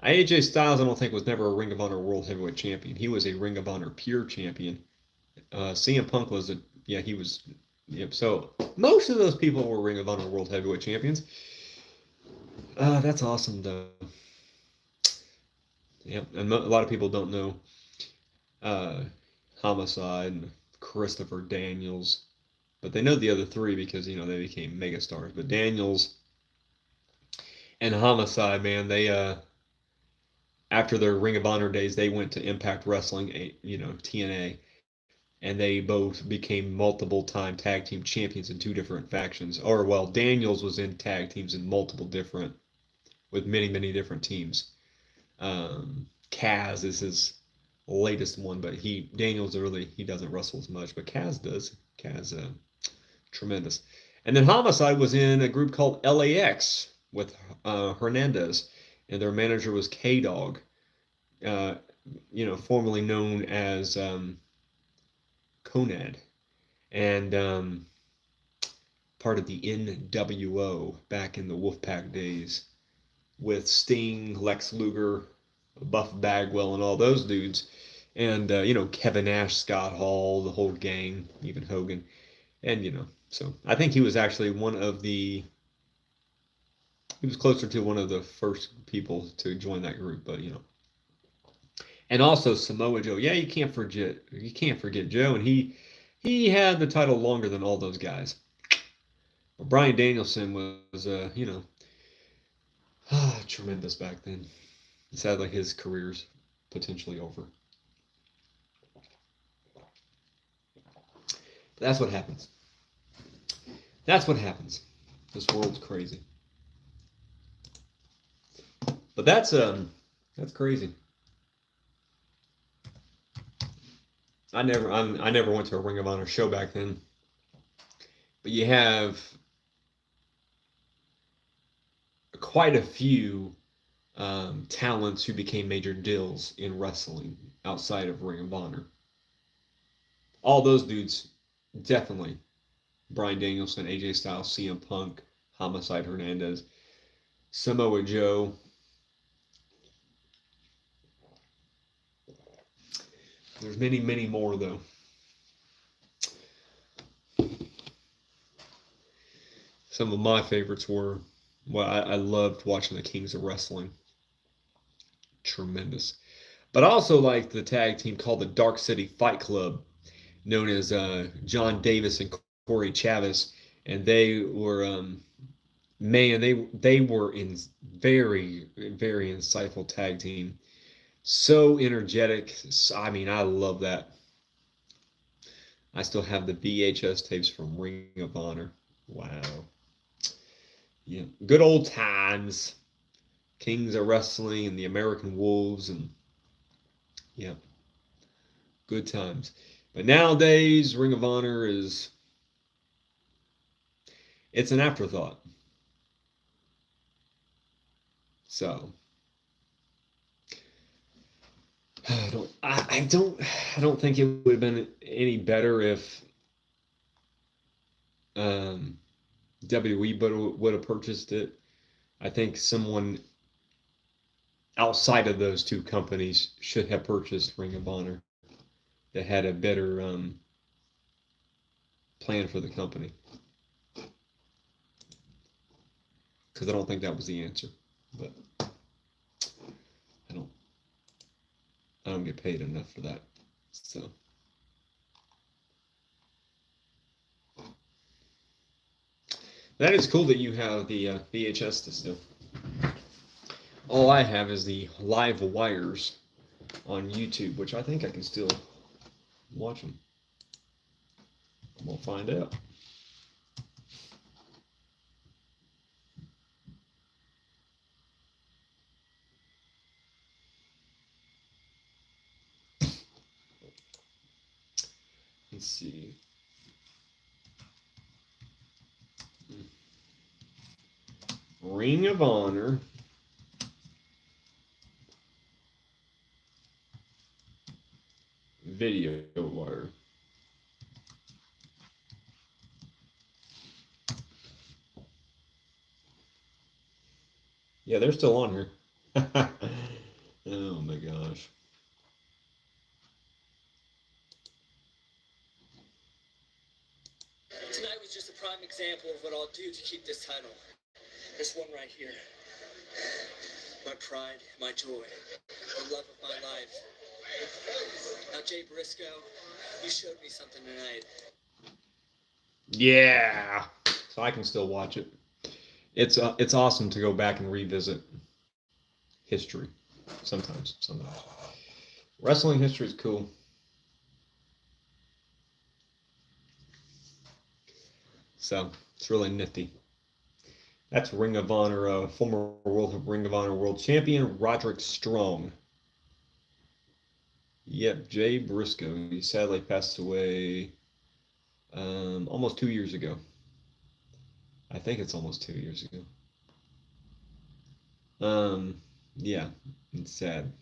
Speaker 1: AJ Styles, I don't think was never a Ring of Honor World Heavyweight Champion. He was a Ring of Honor Pure Champion. CM Punk was he was. Yep. So most of those people were Ring of Honor World Heavyweight Champions. That's awesome, though. Yep. And a lot of people don't know. uh, Homicide and Christopher Daniels. But they know the other three because they became megastars. But Daniels and Homicide, man, they after their Ring of Honor days, they went to Impact Wrestling, TNA, and they both became multiple time tag team champions in two different factions. Or well, Daniels was in tag teams in multiple different with many different teams. Kaz is his latest one, but he doesn't wrestle as much, but Kaz does. Kaz tremendous. And then Homicide was in a group called LAX with Hernandez, and their manager was K Dog, uh, formerly known as Conad, and part of the NWO back in the Wolfpack days with Sting, Lex Luger, Buff Bagwell, and all those dudes. And, Kevin Nash, Scott Hall, the whole gang, even Hogan. And, so I think he was actually he was closer to one of the first people to join that group, but, And also Samoa Joe. Yeah, you can't forget Joe. And he had the title longer than all those guys. But Bryan Danielson was, tremendous back then. Sadly, his career's potentially over. But that's what happens. That's what happens. This world's crazy. But that's crazy. I never went to a Ring of Honor show back then. But you have quite a few talents who became major deals in wrestling outside of Ring of Honor. All those dudes, definitely. Bryan Danielson, AJ Styles, CM Punk, Homicide Hernandez, Samoa Joe. There's many more, though. Some of my favorites were, well, I loved watching the Kings of Wrestling. Tremendous. But I also liked the tag team called the Dark City Fight Club, known as John Davis and Corey Chavis. And they were, man, they were in very insightful tag team. So energetic. I mean, I love that. I still have the VHS tapes from Ring of Honor. Wow. Yeah. Good old times. Kings of Wrestling and the American Wolves and yeah, good times. But nowadays, Ring of Honor it's an afterthought. So I don't think it would have been any better if um, WWE would have purchased it. I think someone outside of those two companies should have purchased Ring of Honor that had a better plan for the company. Because I don't think that was the answer. But I don't I don't get paid enough for that. So that is cool that you have the VHS to still. All I have is the live wires on YouTube, which I think I can still watch them. We'll find out. Let's see. Ring of Honor. Video wire. Yeah, they're still on here. Oh my gosh.
Speaker 3: Tonight was just a prime example of what I'll do to keep this title. This one right here. My pride, my joy, the love of my life. Now Jay Briscoe, you showed me something tonight.
Speaker 1: Yeah. So I can still watch it. It's awesome to go back and revisit history. Sometimes. Wrestling history is cool. So it's really nifty. That's Ring of Honor, former Ring of Honor World Champion Roderick Strong. Yep, Jay Briscoe. He sadly passed away almost 2 years ago. I think it's almost 2 years ago. Yeah, it's sad.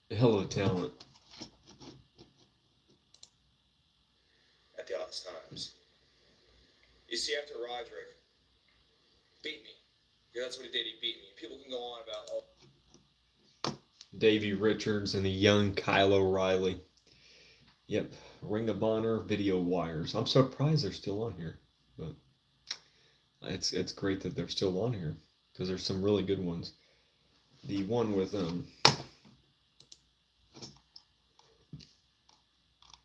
Speaker 1: A hell of a talent.
Speaker 4: At the oddest times. You see, after Roderick beat me, yeah, that's what he did. He beat me. People can go on about, oh,
Speaker 1: Davey Richards and the young Kyle O'Reilly. Yep, Ring of Honor video wires. I'm surprised they're still on here, but it's great that they're still on here because there's some really good ones. The one with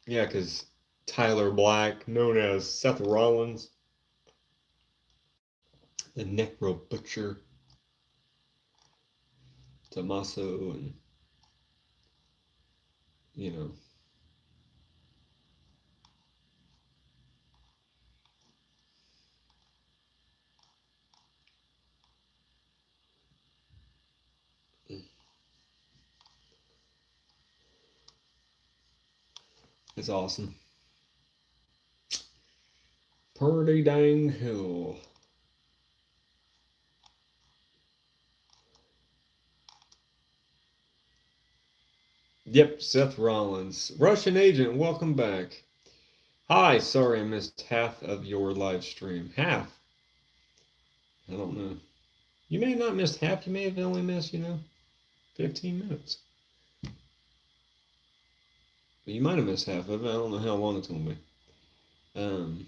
Speaker 1: yeah, because Tyler Black, known as Seth Rollins, the Necro Butcher, Tommaso, and you know. It's awesome. Pretty dang cool. Yep, Seth Rollins. Russian Agent, welcome back. Hi, sorry I missed half of your live stream. Half? I don't know. You may have not missed half. You may have only missed, 15 minutes. But you might have missed half of it. I don't know how long it's going to be.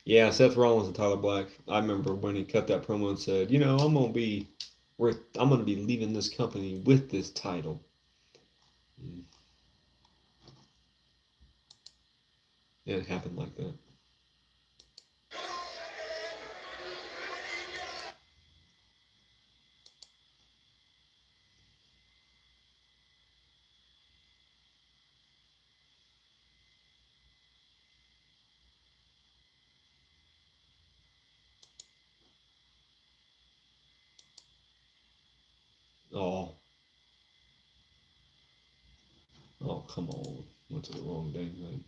Speaker 1: Yeah, Seth Rollins and Tyler Black. I remember when he cut that promo and said, I'm going to be leaving this company with this title. And it happened like that. Oh. Oh, come on. Went to the wrong dang thing.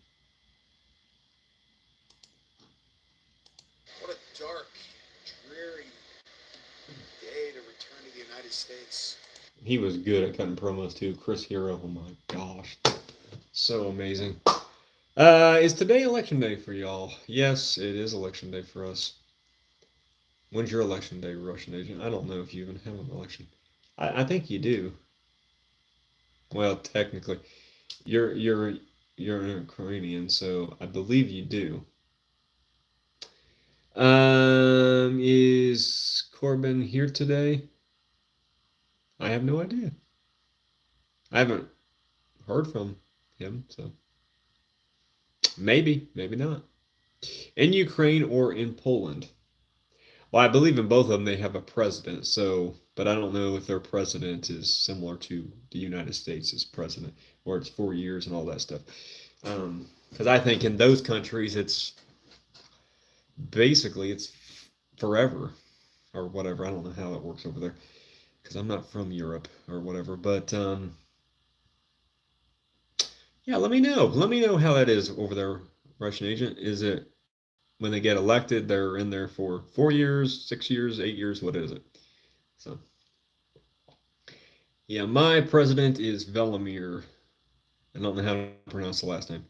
Speaker 4: what a dark, dreary day to return to the United States.
Speaker 1: He was good at cutting promos too. Chris Hero, oh my gosh. So amazing. Is today election day for y'all? Yes, it is election day for us. When's your election day, Russian Agent? I don't know if you even have an election. I think you do. Well, technically, you're an Ukrainian, so I believe you do. Is Corbin here today? I have no idea. I haven't heard from him, so maybe not. In Ukraine or in Poland. Well, I believe in both of them they have a president, but I don't know if their president is similar to the United States' president, or it's 4 years and all that stuff. Because I think in those countries it's forever or whatever. I don't know how it works over there because I'm not from Europe or whatever. But yeah, let me know. Let me know how that is over there, Russian Agent. Is it when they get elected, they're in there for 4 years, 6 years, 8 years? What is it? So, yeah, my president is Velimir. I don't know how to pronounce the last name.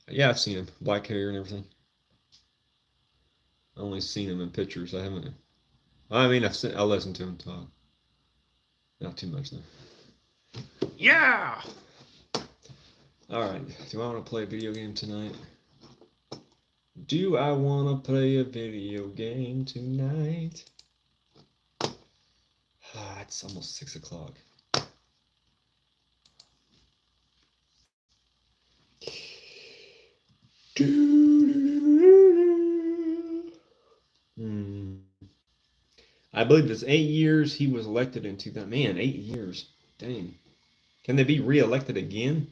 Speaker 1: Yeah, I've seen him. Black hair and everything. I've only seen him in pictures. I haven't. I mean, I listened to him talk. Not too much, though. Yeah! Alright, do I want to play a video game tonight? Do I want to play a video game tonight? It's almost 6 o'clock. I believe it's 8 years. He was elected in 2000. Man, 8 years. Dang. Can they be re-elected again?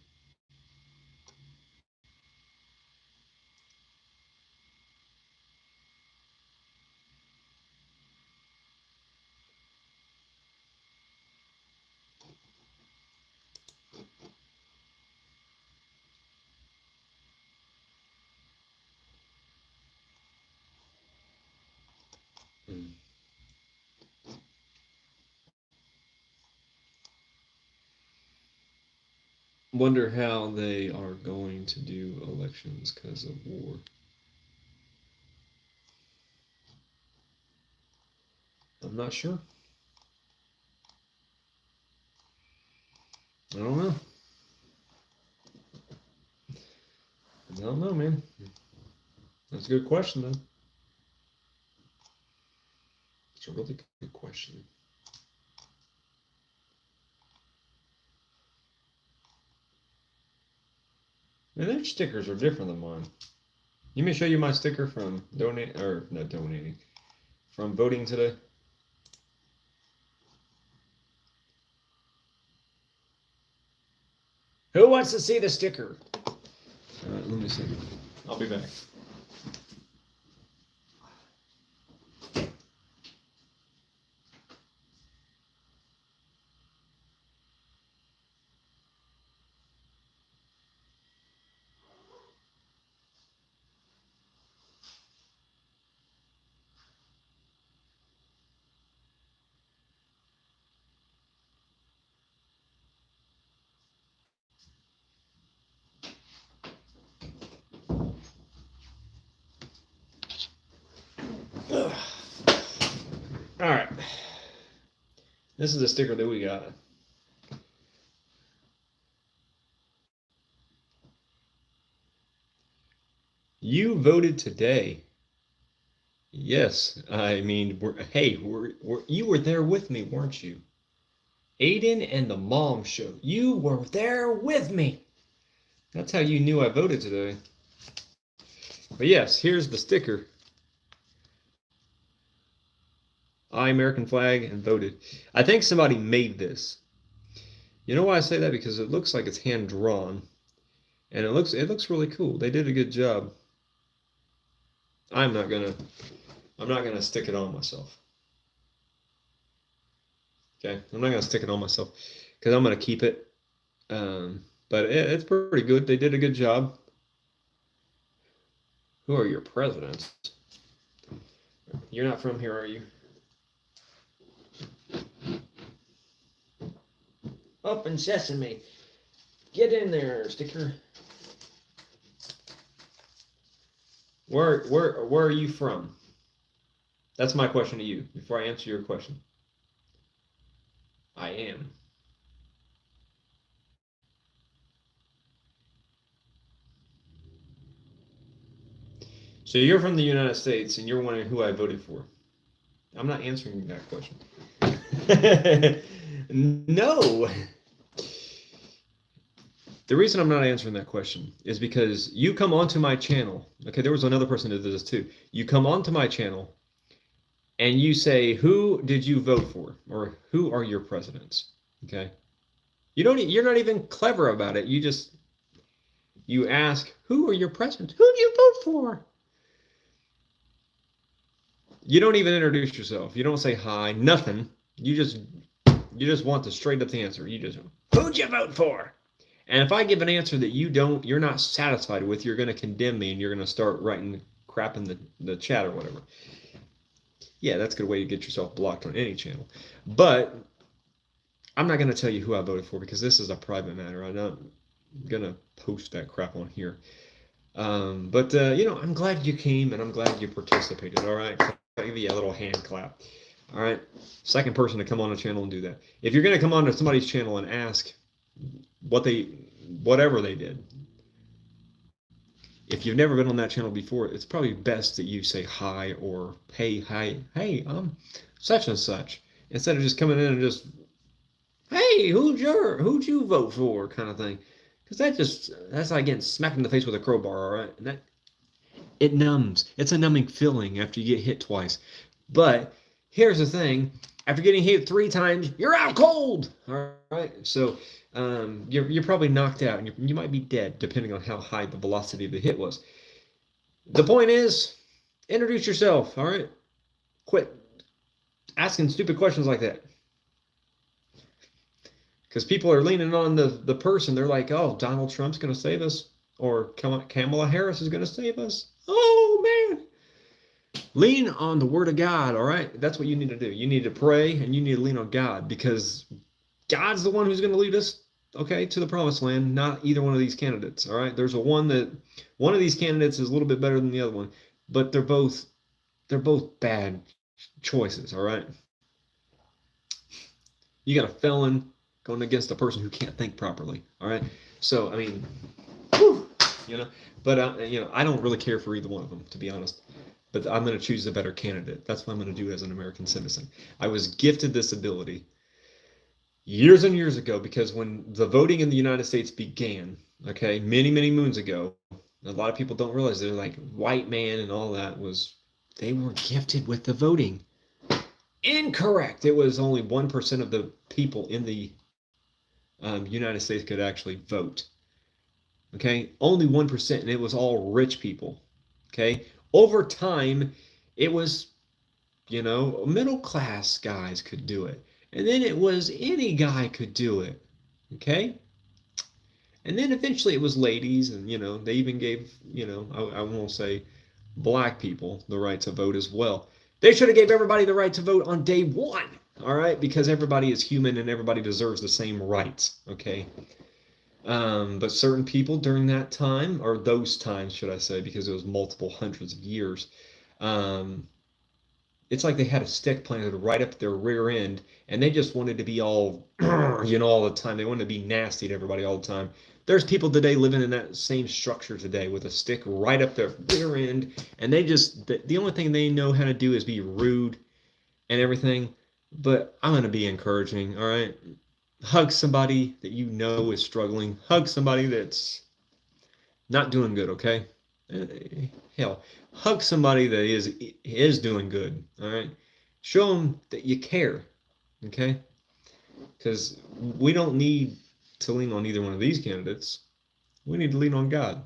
Speaker 1: Hmm. Wonder how they are going to do elections because of war. I'm not sure. I don't know. I don't know, man. That's a good question, though. It's a really good question. Man, their stickers are different than mine. Let me show you my sticker from not donating, from voting today. Who wants to see the sticker? All right, let me see. I'll be back. Ugh. All right. This is the sticker that we got. You voted today. Yes, I mean, you were there with me, weren't you? Aiden and the mom show. You were there with me. That's how you knew I voted today. But yes, here's the sticker. I American flag and voted. I think somebody made this. You know why I say that? Because it looks like it's hand drawn, and it looks really cool. They did a good job. I'm not gonna stick it on myself. Okay, I'm not gonna stick it on myself because I'm gonna keep it. But it's pretty good. They did a good job. Who are your presidents? You're not from here, are you? Open sesame. Get in there, sticker. Where are you from? That's my question to you before I answer your question. I am. So you're from the United States and you're wondering who I voted for. I'm not answering that question. No. The reason I'm not answering that question is because you come onto my channel. Okay, there was another person that did this too. You come onto my channel and you say, who did you vote for? Or who are your presidents? Okay. You're not even clever about it. You ask, who are your presidents? Who do you vote for? You don't even introduce yourself. You don't say hi, nothing. You just want the straight up answer. You just, who'd you vote for? And if I give an answer that you're not satisfied with, you're going to condemn me and you're going to start writing crap in the chat or whatever. Yeah, that's a good way to get yourself blocked on any channel. But I'm not going to tell you who I voted for because this is a private matter. I'm not going to post that crap on here. But I'm glad you came and I'm glad you participated. All right. I'll give you a little hand clap. All right. Second person to come on the channel and do that. If you're going to come on to somebody's channel and ask whatever they did, if you've never been on that channel before, it's probably best that you say hi or hey, I'm such and such, instead of just coming in and just, hey, who'd you vote for kind of thing. Because that's like getting smacked in the face with a crowbar, all right? And it numbs. It's a numbing feeling after you get hit twice. But here's the thing. After getting hit 3 times, you're out cold. All right. So you're probably knocked out, and you might be dead, depending on how high the velocity of the hit was. The point is, introduce yourself. All right. Quit asking stupid questions like that. Because people are leaning on the person. They're like, oh, Donald Trump's going to save us. Or Kamala Harris is going to save us. Oh, man. Lean on the word of God, all right? That's what you need to do. You need to pray, and you need to lean on God, because God's the one who's going to lead us, okay, to the promised land, not either one of these candidates, all right? There's one of these candidates is a little bit better than the other one, but they're both bad choices, all right? You got a felon going against a person who can't think properly, all right? So, I mean, whew, but I don't really care for either one of them, to be honest. But I'm going to choose a better candidate. That's what I'm going to do as an American citizen. I was gifted this ability years and years ago, because when the voting in the United States began, okay, many, many moons ago, a lot of people don't realize they're like white man and all that they were gifted with the voting. Incorrect. It was only 1% of the people in the United States could actually vote. Okay, only 1%, and it was all rich people. Okay, over time, it was, middle class guys could do it, and then it was any guy could do it. Okay, and then eventually it was ladies, and they even gave, I won't say black people the right to vote as well. They should have gave everybody the right to vote on day one. All right, because everybody is human and everybody deserves the same rights. Okay. But certain people during that time, or those times, should I say, because it was multiple hundreds of years, it's like they had a stick planted right up their rear end, and they just wanted to be all, all the time. They wanted to be nasty to everybody all the time. There's people today living in that same structure today with a stick right up their rear end, and the only thing they know how to do is be rude and everything. But I'm going to be encouraging, all right? Hug somebody that you know is struggling. Hug somebody that's not doing good, okay? Hell, hug somebody that is doing good, all right? Show them that you care, okay? Because we don't need to lean on either one of these candidates. We need to lean on God.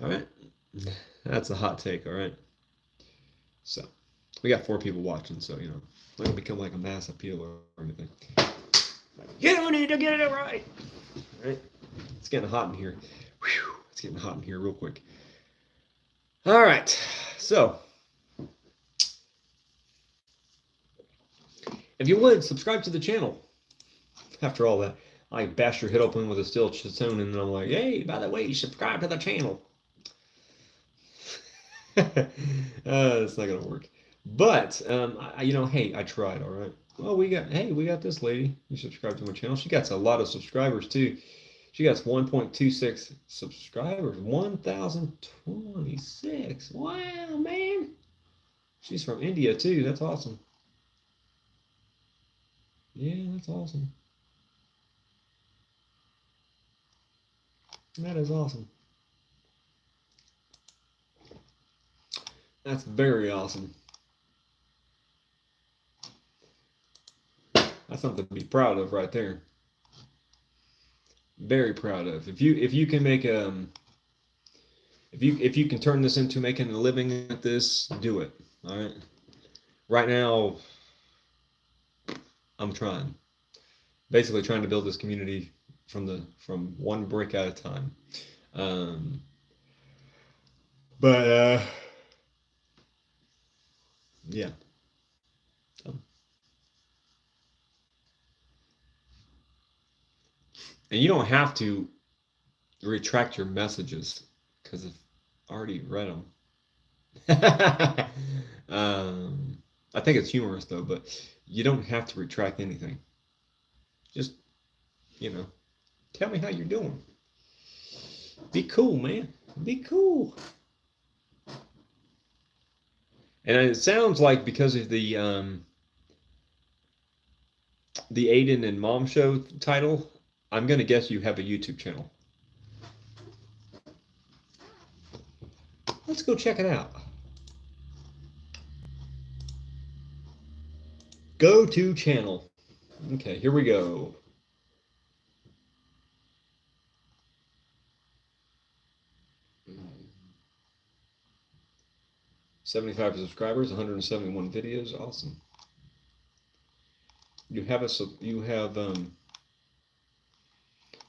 Speaker 1: All right? That's a hot take, all right? So, we got 4 people watching, so, it's not going to become like a mass appeal or anything. You need to get it right. All right? It's getting hot in here. Whew, it's getting hot in here real quick. All right. So, if you would, subscribe to the channel. After all that, I bash your head open with a steel spoon, and then I'm like, hey, by the way, subscribe to the channel. It's not going to work. But, hey, I tried, all right? Well, we got this lady who subscribed to my channel. She got a lot of subscribers, too. She got 1.26 subscribers. 1,026. Wow, man. She's from India, too. That's awesome. Yeah, that's awesome. That is awesome. That's very awesome. That's something to be proud of right there. Very proud of. If you can make if you can turn this into making a living at this, do it. All right. Right now, I'm trying. Basically trying to build this community from one brick at a time. Yeah. And you don't have to retract your messages because I've already read them. I think it's humorous though, but you don't have to retract anything. Just, tell me how you're doing. Be cool, man. Be cool. And it sounds like because of the Aiden and Mom Show title, I'm going to guess you have a YouTube channel. Let's go check it out. Go to channel. Okay, here we go. Mm. 75 subscribers, 171 videos. Awesome. You have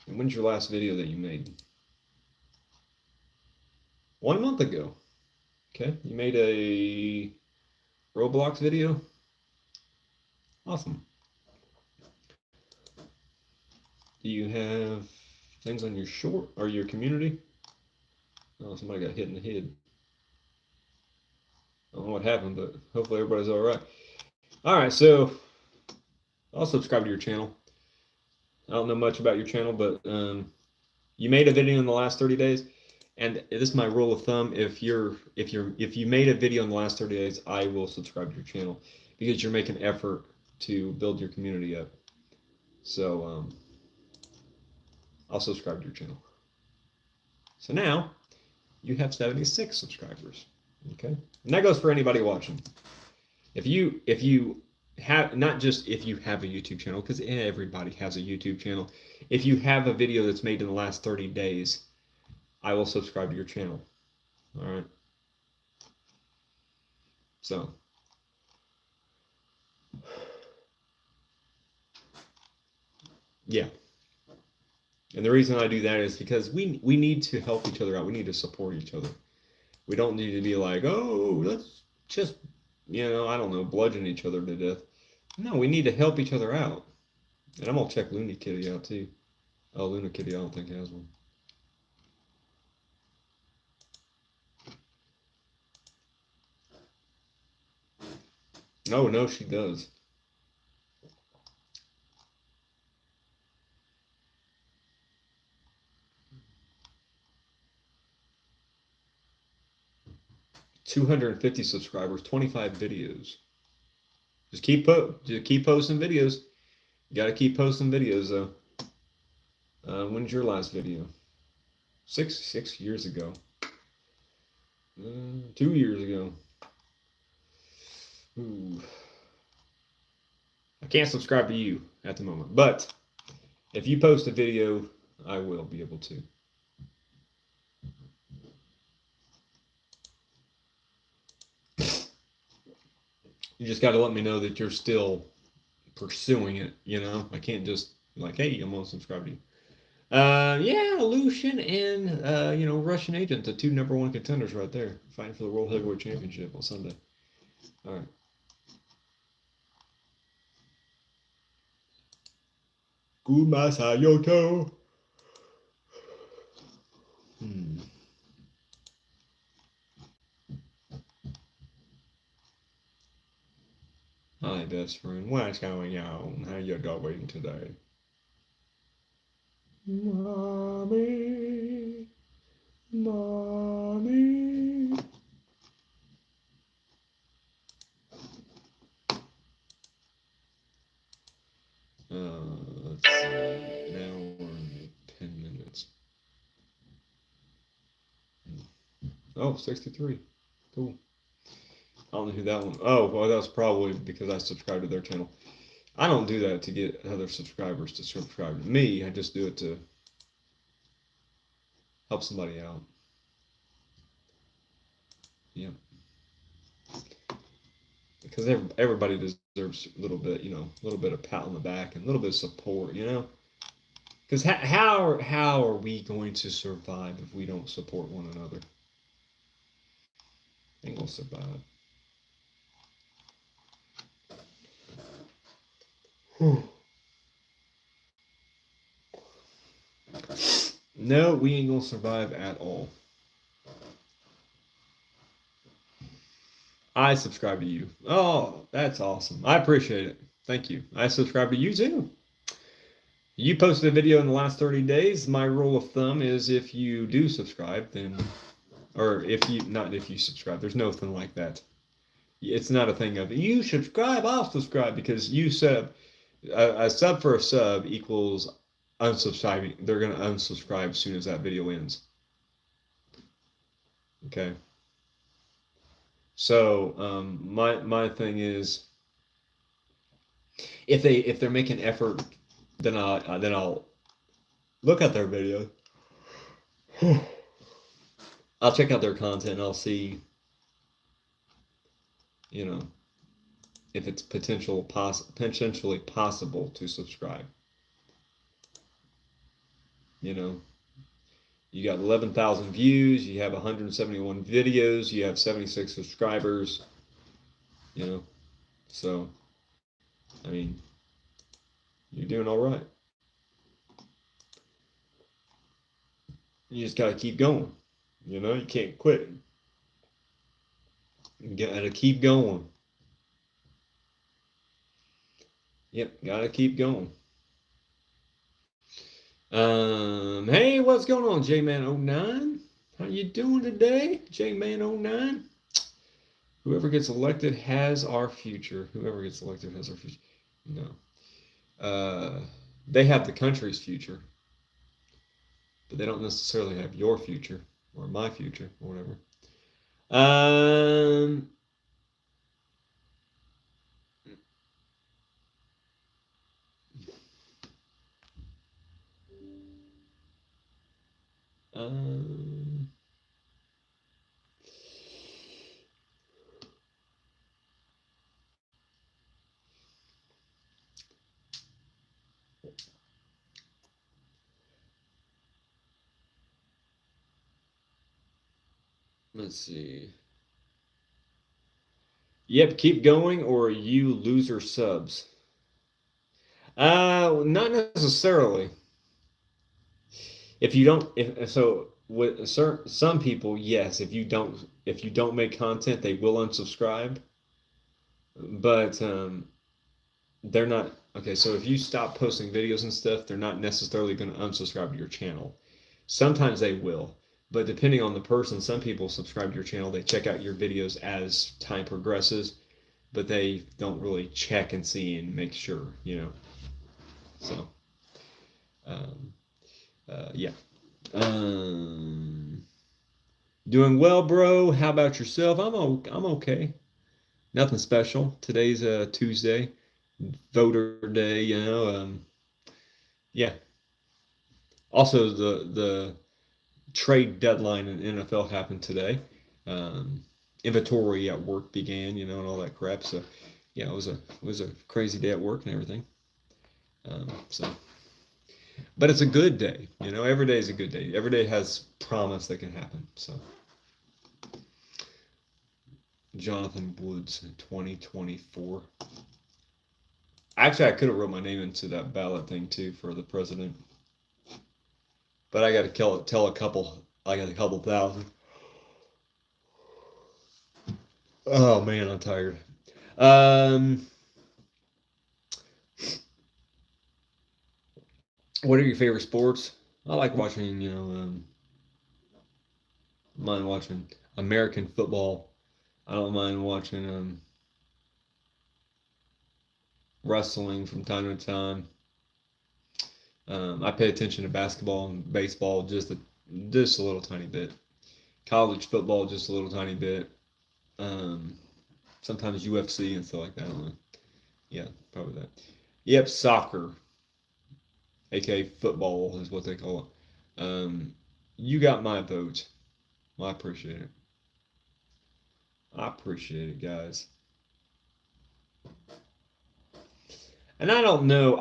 Speaker 1: when's your last video that you made? 1 month ago. Okay, you made a Roblox video. Awesome. Do you have things on your short or your community? Oh, somebody got hit in the head. I don't know what happened, but hopefully everybody's all right. All right, so I'll subscribe to your channel. I don't know much about your channel, but you made a video in the last 30 days, and this is my rule of thumb. If you made a video in the last 30 days, I will subscribe to your channel because you're making effort to build your community up. So I'll subscribe to your channel. So now you have 76 subscribers. Okay, and that goes for anybody watching. If you have, not just if you have a YouTube channel, because everybody has a YouTube channel. If you have a video that's made in the last 30 days, I will subscribe to your channel. All right. So yeah. And the reason I do that is because we need to help each other out. We need to support each other. We don't need to be like, oh, let's just, I don't know, bludgeon each other to death. No, we need to help each other out. And I'm gonna check Looney Kitty out too. Oh, Luna Kitty, I don't think has one. No, she does. $250 subscribers, 25 videos. Just keep posting videos. You gotta keep posting videos though. When's your last video? Six years ago. 2 years ago. Ooh. I can't subscribe to you at the moment, but if you post a video, I will be able to. You just got to let me know that you're still pursuing it, I can't just be like, hey, I'm gonna subscribe to you. Yeah, Lucian and Russian Agent, the two #1 contenders right there, fighting for the World Heavyweight Championship on Sunday. All right. Guma Sayoto. Hi, best friend. What's going on? How you doing today? Mommy. Let's see. Now we're in 10 minutes. Oh, 63. Cool. I don't know who that one. Oh, well, that's probably because I subscribe to their channel. I don't do that to get other subscribers to subscribe to me. I just do it to help somebody out. Yeah. Because everybody deserves a little bit, a little bit of pat on the back and a little bit of support, Because how are we going to survive if we don't support one another? Ain't gonna survive. No, we ain't gonna survive at all. I subscribe to you. Oh, that's awesome. I appreciate it. Thank you. I subscribe to you too. You posted a video in the last 30 days. My rule of thumb is if you do subscribe, then, or not if you subscribe, there's no thing like that. It's not a thing of, you subscribe, I'll subscribe, because you said a sub for a sub equals unsubscribing. They're going to unsubscribe as soon as that video ends. Okay. So my thing is, if they're making effort, then I'll look at their videos. I'll check out their content and I'll see, you know, if it's potentially possible to subscribe. You know, you got 11,000 views, you have 171 videos, you have 76 subscribers. You know, so I mean, you're doing all right. You just gotta keep going. You know, you can't quit. You gotta keep going. Yep, gotta keep going. Hey, what's going on, J-Man09? How you doing today, J-Man09? Whoever gets elected has our future. Whoever gets elected has our future. No. They have the country's future, but they don't necessarily have your future or my future or whatever. Um, um, let's see. Yep, keep going or you loser subs. Not necessarily. If you don't, if so, with some people, yes. If you don't make content, they will unsubscribe. But they're not okay. So if you stop posting videos and stuff, they're not necessarily going to unsubscribe to your channel. Sometimes they will, but depending on the person, some people subscribe to your channel. They check out your videos as time progresses, but they don't really check and see and make sure, you know. So, um, yeah. Doing well, bro. How about yourself? I'm okay. Nothing special. Today's Tuesday, voter day. You know. Yeah. Also, the trade deadline in NFL happened today. Um, Inventory at work began. You know, and all that crap. So, yeah, it was a crazy day at work and everything. So, but it's a good day. You know, every day is a good day. Every day has promise that can happen. So. Jonathan Woods in 2024. Actually, I could have wrote my name into that ballot thing too for the president, but I got to tell a couple. I got a couple thousand. Oh man, I'm tired. What are your favorite sports? I like watching. You know, mind watching American football. I don't mind watching wrestling from time to time. I pay attention to basketball and baseball just a little tiny bit. College football just a little tiny bit. Um, Sometimes UFC and stuff like that. I don't know. Yeah, probably that. Yep, soccer, aka football, is what they call it. You got my vote. Well, I appreciate it. I appreciate it, guys. And I don't know.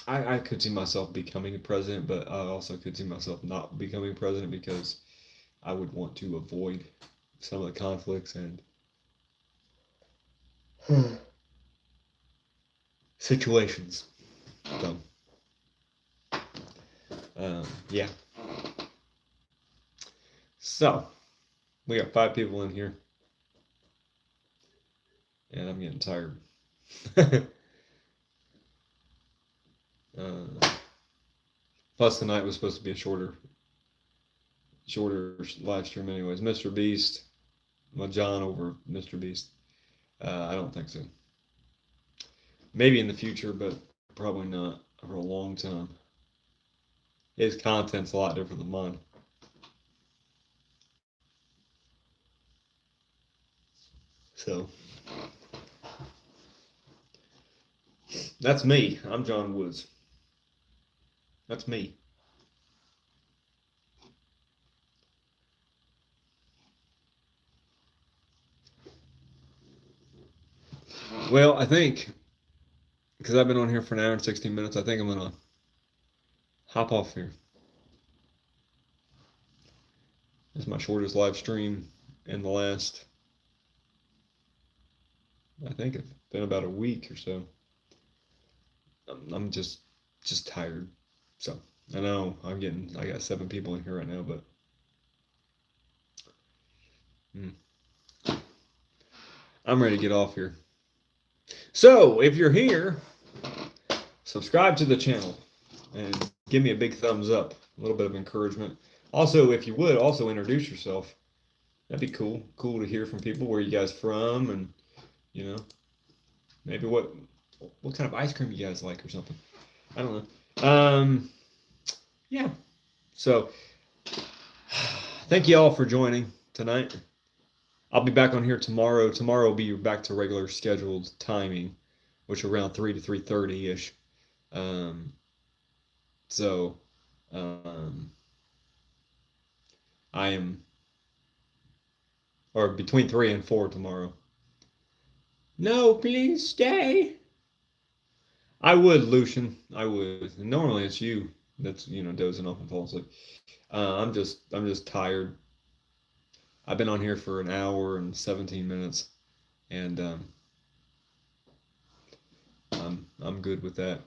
Speaker 1: I could see myself becoming a president, but I also could see myself not becoming president because I would want to avoid some of the conflicts and situations. So, yeah. So, we got 5 people in here, and I'm getting tired. Plus, tonight was supposed to be a shorter live stream, anyways. Mr. Beast, well, John over Mr. Beast. I don't think so. Maybe in the future, but probably not for a long time. His content's a lot different than mine. So, That's me. I'm John Woods. That's me. Well, I think, because I've been on here for an hour and 16 minutes, I think I'm going to hop off here. This is my shortest live stream in the last, I think it's been about a week or so. I'm just tired. So I know I got 7 people in here right now, but I'm ready to get off here. So if you're here, subscribe to the channel and give me a big thumbs up, a little bit of encouragement. Also, if you would, also introduce yourself. That'd be cool. Cool to hear from people where you guys from, and maybe what kind of ice cream you guys like or something. I don't know. Yeah. So thank you all for joining tonight. I'll be back on here tomorrow. Tomorrow will be back to regular scheduled timing, which around 3 to 3:30 ish. I am, or between 3 and 4 tomorrow. No, please stay. I would, Lucian. I would. Normally it's you that's dozing off and falling asleep. I'm just tired. I've been on here for an hour and 17 minutes, and I'm good with that.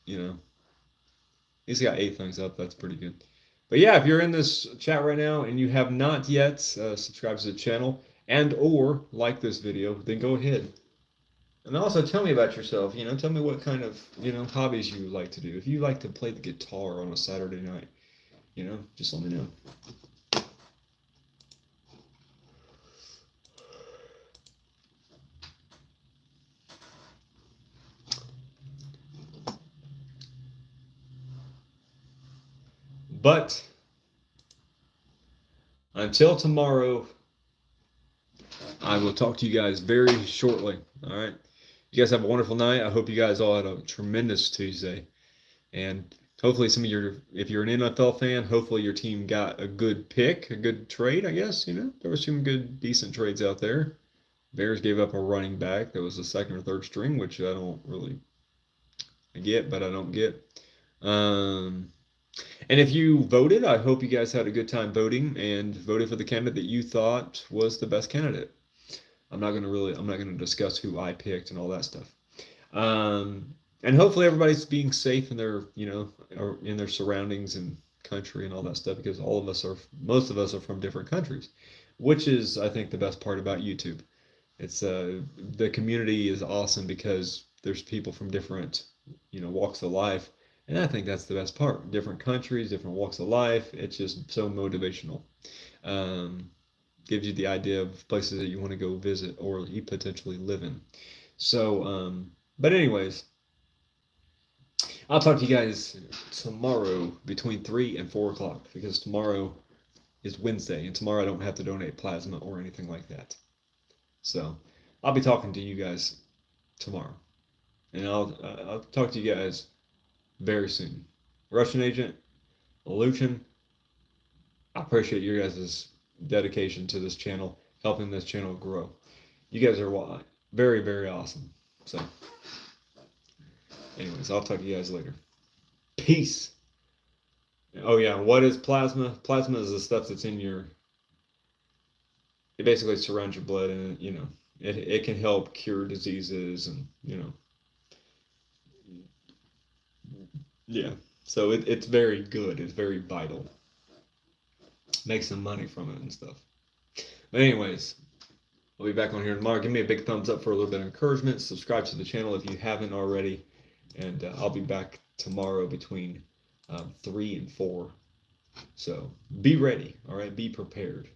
Speaker 1: He's got 8 things up. That's pretty good. But yeah, if you're in this chat right now and you have not yet subscribed to the channel and or like this video, then go ahead. And also tell me about yourself. Tell me what kind of hobbies you like to do. If you like to play the guitar on a Saturday night, just let me know. But until tomorrow, I will talk to you guys very shortly. All right. You guys have a wonderful night. I hope you guys all had a tremendous Tuesday. And hopefully if you're an NFL fan, hopefully your team got a good pick, a good trade, I guess. There were some good, decent trades out there. Bears gave up a running back that was the 2nd or 3rd string, which I don't really get, but I don't get. And if you voted, I hope you guys had a good time voting and voted for the candidate that you thought was the best candidate. I'm not going to discuss who I picked and all that stuff. And hopefully everybody's being safe in their, or in their surroundings and country and all that stuff, because most of us are from different countries, which is, I think, the best part about YouTube. It's the community is awesome because there's people from different, walks of life. And I think that's the best part. Different countries, different walks of life. It's just so motivational. Gives you the idea of places that you want to go visit or you potentially live in. So, but anyways, I'll talk to you guys tomorrow between 3 and 4 o'clock, because tomorrow is Wednesday and tomorrow I don't have to donate plasma or anything like that. So I'll be talking to you guys tomorrow, and I'll talk to you guys very soon. Russian Agent, Lucian, I appreciate your guys' dedication to this channel, helping this channel grow. You guys are very, very awesome. So, anyways, I'll talk to you guys later. Peace. Oh yeah, what is plasma? Plasma is the stuff that's in it basically surrounds your blood, and it can help cure diseases, and yeah. So it's very good. It's very vital. Make some money from it and stuff. But anyways, I'll be back on here tomorrow. Give me a big thumbs up for a little bit of encouragement. Subscribe to the channel if you haven't already. And I'll be back tomorrow between 3 and 4. So be ready. All right. Be prepared.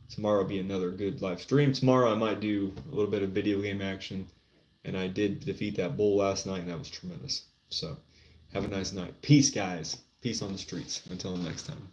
Speaker 1: Tomorrow will be another good live stream. Tomorrow I might do a little bit of video game action. And I did defeat that bull last night, and that was tremendous. So have a nice night. Peace, guys. Peace on the streets. Until next time.